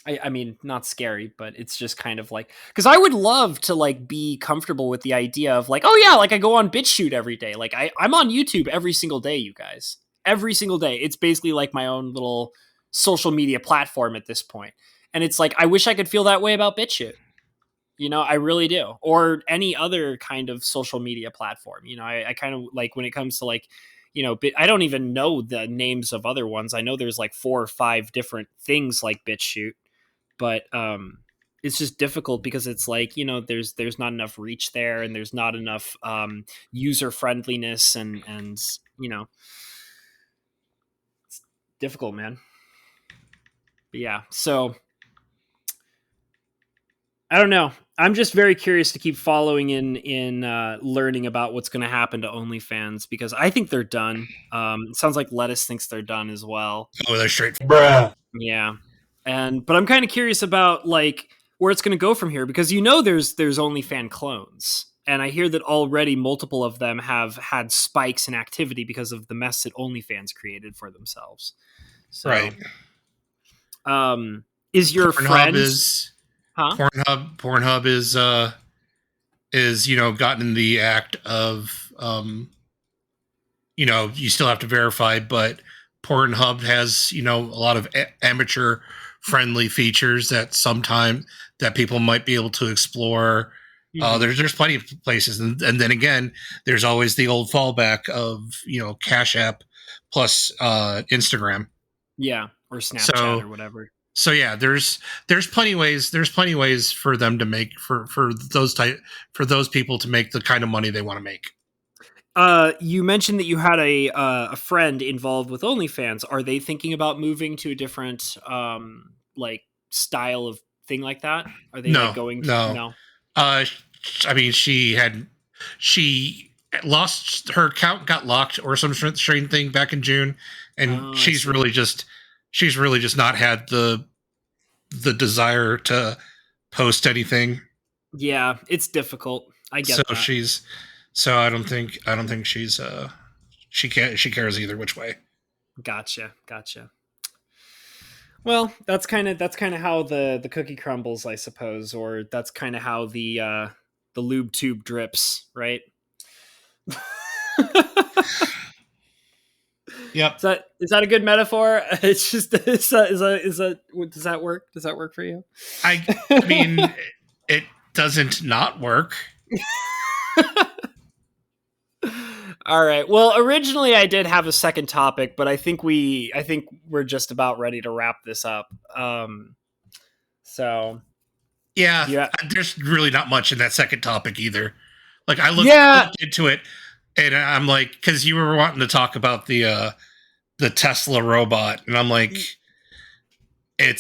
I mean, not scary, but it's just kind of like, because I would love to like be comfortable with the idea of like, oh yeah, like I go on BitChute every day. Like I'm on YouTube every single day, you guys. Every single day. It's basically like my own little social media platform at this point. And it's like, I wish I could feel that way about BitChute. I really do. Or any other kind of social media platform. I kind of like when it comes to like, I don't even know the names of other ones. I know there's like 4 or 5 different things like BitChute, but it's just difficult because it's like, there's not enough reach there and there's not enough user friendliness and it's difficult, man. But yeah, so I don't know. I'm just very curious to keep following in learning about what's going to happen to OnlyFans because I think they're done. It sounds like Lettuce thinks they're done as well. Oh, they're straight. Bruh. Yeah, but I'm kind of curious about like where it's going to go from here because there's OnlyFans clones, and I hear that already multiple of them have had spikes in activity because of the mess that OnlyFans created for themselves. So, right. Is your friend? Huh? Pornhub is gotten in the act of you still have to verify, but Pornhub has a lot of amateur friendly features that sometimes that people might be able to explore. Mm-hmm. There's plenty of places, and then again, there's always the old fallback of Cash App plus Instagram, or Snapchat or whatever. So yeah, there's plenty ways for them to make for those people to make the kind of money they want to make. You mentioned that you had a friend involved with OnlyFans. Are they thinking about moving to a different like style of thing like that? Are they going? No. I mean, she lost her account, got locked or some strange thing back in June, and she's really just not had the desire to post anything. Yeah, it's difficult. I get that. So I don't think she's she cares either which way. Gotcha. Well, that's kind of how the cookie crumbles, I suppose, or that's kind of how the lube tube drips, right? Yep. Is that a good metaphor? It's just does that work? Does that work for you? I mean, it doesn't not work. All right. Well, originally I did have a second topic, but I think we're just about ready to wrap this up. So yeah, there's really not much in that second topic either. Like I looked into it, and I'm like, because you were wanting to talk about the Tesla robot, and I'm like, it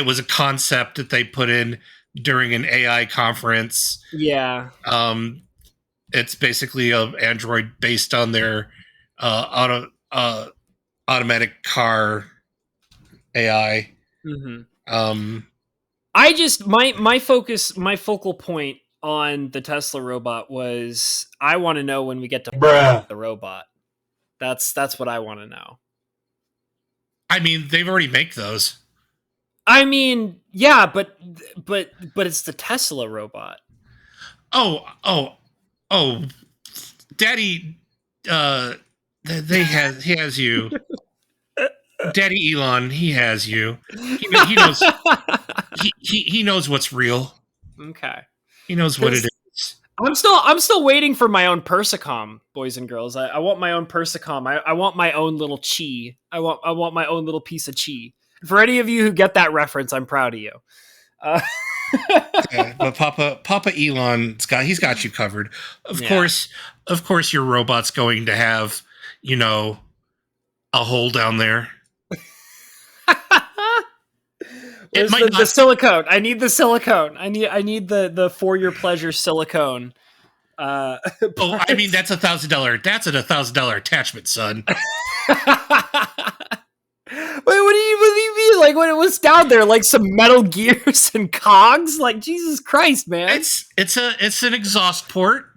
was a concept that they put in during an AI conference. Yeah. It's basically an android based on their automatic car AI. Mm-hmm. I just my focus, my focal point on the Tesla robot was I want to know when we get to the robot. That's what I want to know. I mean, they've already make those. I mean, yeah, but it's the Tesla robot. Oh, Daddy, he has you. Daddy Elon, he has you. He knows. He knows what's real. Okay. He knows what it is. I'm still waiting for my own Persicom, boys and girls. I want my own Persicom. I want my own little chi. I want my own little piece of chi. For any of you who get that reference, I'm proud of you. Yeah, but Papa Elon, he's got you covered. Of course, your robot's going to have, a hole down there. The silicone. I need the silicone. I need the for your pleasure silicone. I mean, that's $1,000. That's an $1,000 attachment, son. Wait, what do you mean? Like when it was down there, like some metal gears and cogs? Like Jesus Christ, man! It's an exhaust port.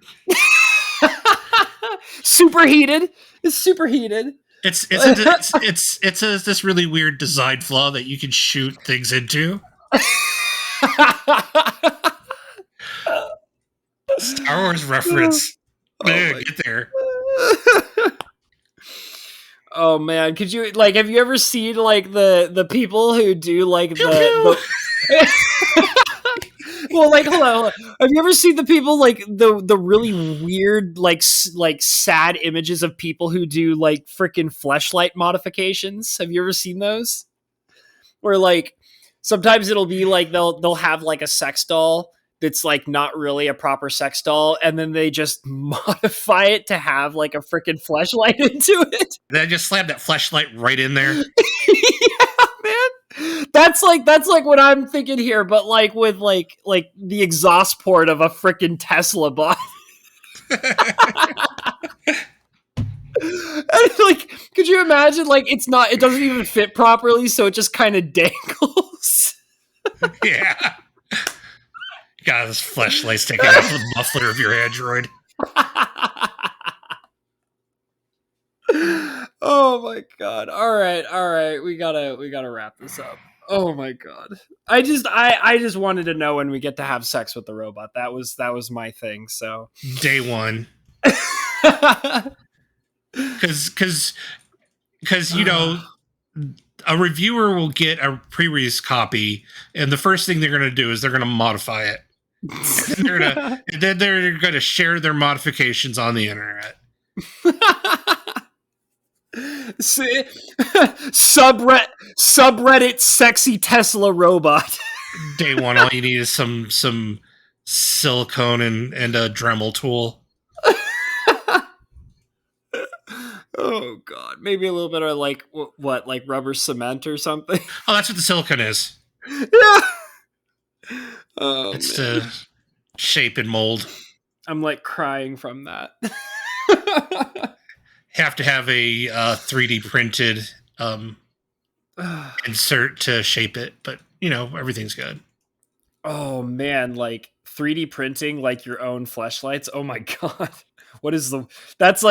Superheated. It's superheated. It's this really weird design flaw that you can shoot things into. Star Wars reference. Get there. Oh man, could you have you ever seen the people who do the well, hold on. Have you ever seen the people the really weird sad images of people who do freaking fleshlight modifications? Have you ever seen those? Where sometimes it'll be they'll have a sex doll that's not really a proper sex doll, and then they just modify it to have a freaking fleshlight into it. They just slam that fleshlight right in there. Yeah, man. That's what I'm thinking here, but with the exhaust port of a freaking Tesla bot. And could you imagine it doesn't even fit properly, so it just kind of dangles. Yeah. God, this fleshlight's taking off the muffler of your Android. Oh my god. All right. We gotta wrap this up. Oh my god. I just wanted to know when we get to have sex with the robot. That was my thing, so. Day one. Because a reviewer will get a pre-release copy, and the first thing they're going to do is they're going to modify it. They're going to share their modifications on the internet. Subreddit sexy Tesla robot. Day one, all you need is some silicone and a Dremel tool. Oh god, maybe a little bit of rubber cement or something. Oh, that's what the silicone is. Yeah. Oh, it's to shape and mold. I'm crying from that. Have to have a 3D printed insert to shape it, but everything's good. Oh man, 3D printing your own fleshlights. Oh my god. What is that's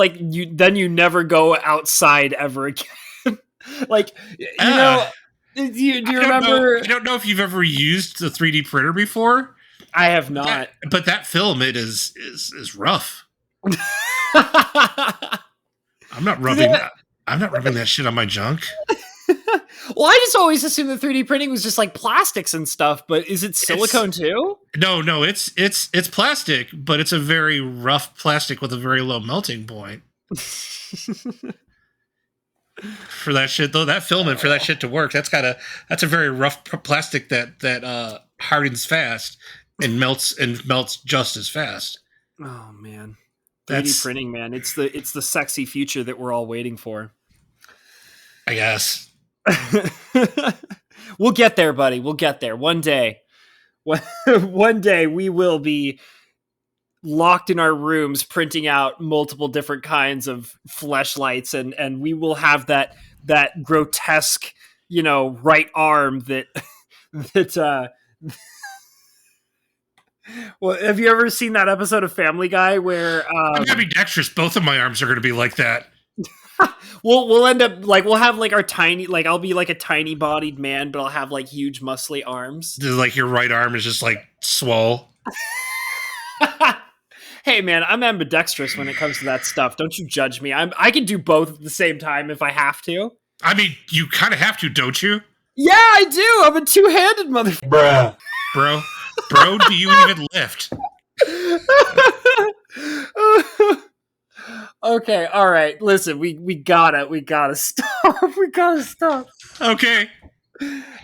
you never go outside ever again. Do you remember? I don't know if you've ever used the 3D printer before. I have not. But that film, it is rough. I'm not rubbing that shit on my junk. Well, I just always assumed that 3D printing was just plastics and stuff, but is it silicone too? No, it's plastic, but it's a very rough plastic with a very low melting point. For that shit though, that filament for that shit to work, that's a very rough plastic that hardens fast and melts just as fast. Oh man. 3D printing, man. It's the sexy future that we're all waiting for. I guess. We'll get there, buddy. We'll get there. One day. One day we will be locked in our rooms printing out multiple different kinds of fleshlights, and we will have that grotesque, right arm that that well, have you ever seen that episode of Family Guy where I'm ambidextrous. Both of my arms are going to be like that. we'll end up like we'll have like our tiny like I'll be like a tiny bodied man, but I'll have like huge muscly arms. Like your right arm is just like swole. Hey man, I'm ambidextrous when it comes to that stuff. Don't you judge me. I can do both at the same time if I have to. I mean, you kind of have to, don't you? Yeah, I do. I'm a two-handed motherfucker. Bro, do you even lift? Okay, all right. Listen, we gotta stop. We gotta stop. Okay.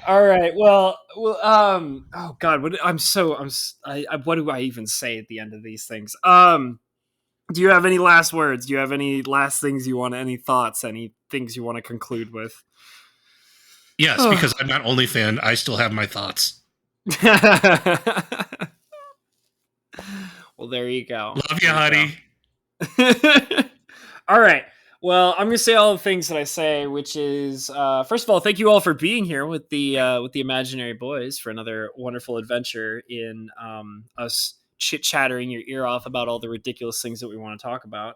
All right. Well. Oh God. What do I even say at the end of these things? Do you have any last words? Do you have any last things you want? Any thoughts? Any things you want to conclude with? Yes, because I'm not OnlyFan. I still have my thoughts. Well, there you go. Love you, honey. All right. Well, I'm going to say all the things that I say, which is, first of all, thank you all for being here with the Imaginary Boys for another wonderful adventure in us chit-chattering your ear off about all the ridiculous things that we want to talk about.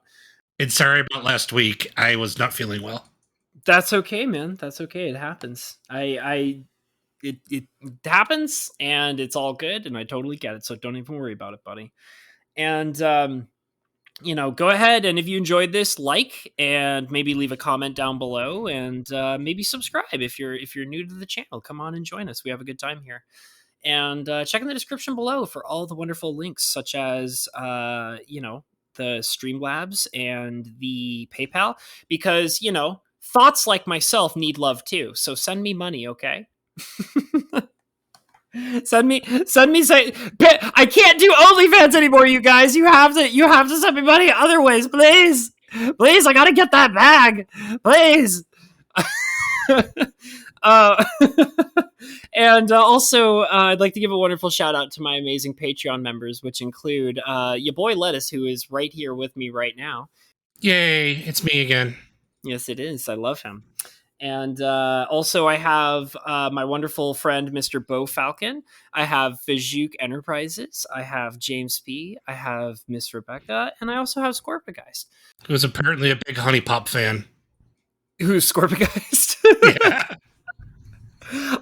And sorry about last week. I was not feeling well. That's okay, man. That's okay. It happens. It happens, and it's all good, and I totally get it. So don't even worry about it, buddy. And go ahead and if you enjoyed this, like and maybe leave a comment down below, and maybe subscribe if you're new to the channel. Come on and join us. We have a good time here. And check in the description below for all the wonderful links, such as the Streamlabs and the PayPal, because thoughts like myself need love too. So send me money, okay? send me say I can't do OnlyFans anymore, you guys. You have to send me money other ways, please. Please, I gotta get that bag. Please. And also, I'd like to give a wonderful shout out to my amazing Patreon members, which include your boy Lettuce, who is right here with me right now. Yay, it's me again. Yes, it is. I love him. And also, I have my wonderful friend, Mr. Bo Falcon. I have Fajuk Enterprises. I have James P. I have Miss Rebecca. And I also have Scorpigeist, Who's apparently a big Honey Pop fan. Who's Scorpigeist? Yeah.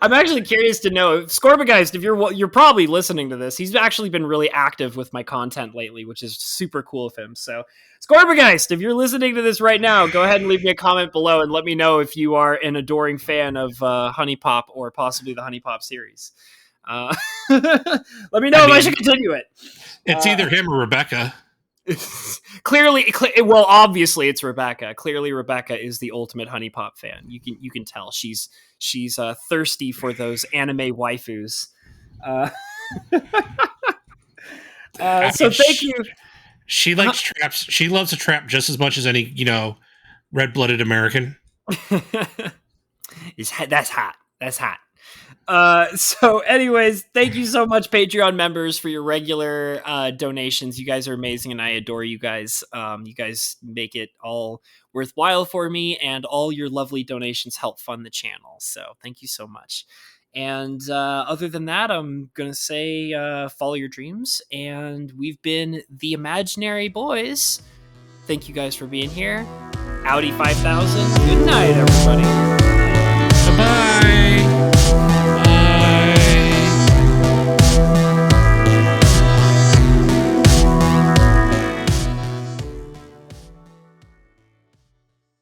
I'm actually curious to know, Scorpigeist, if you're probably listening to this, he's actually been really active with my content lately, which is super cool of him. So, Scorpigeist, if you're listening to this right now, go ahead and leave me a comment below and let me know if you are an adoring fan of Honey Pop or possibly the Honey Pop series. Let me know if I should continue it. It's either him or Rebecca. Well, obviously it's Rebecca. Clearly, Rebecca is the ultimate Honey Pop fan. You can tell she's thirsty for those anime waifus. So thank you. She likes traps. She loves a trap just as much as any red-blooded American. That's hot. That's hot. So anyways, thank you so much, Patreon members, for your regular donations. You guys are amazing and I adore you guys. You guys make it all worthwhile for me, and all your lovely donations help fund the channel. So thank you so much. And other than that, I'm gonna say follow your dreams, and we've been the Imaginary Boys. Thank you guys for being here. Audi 5000. Good night, everybody.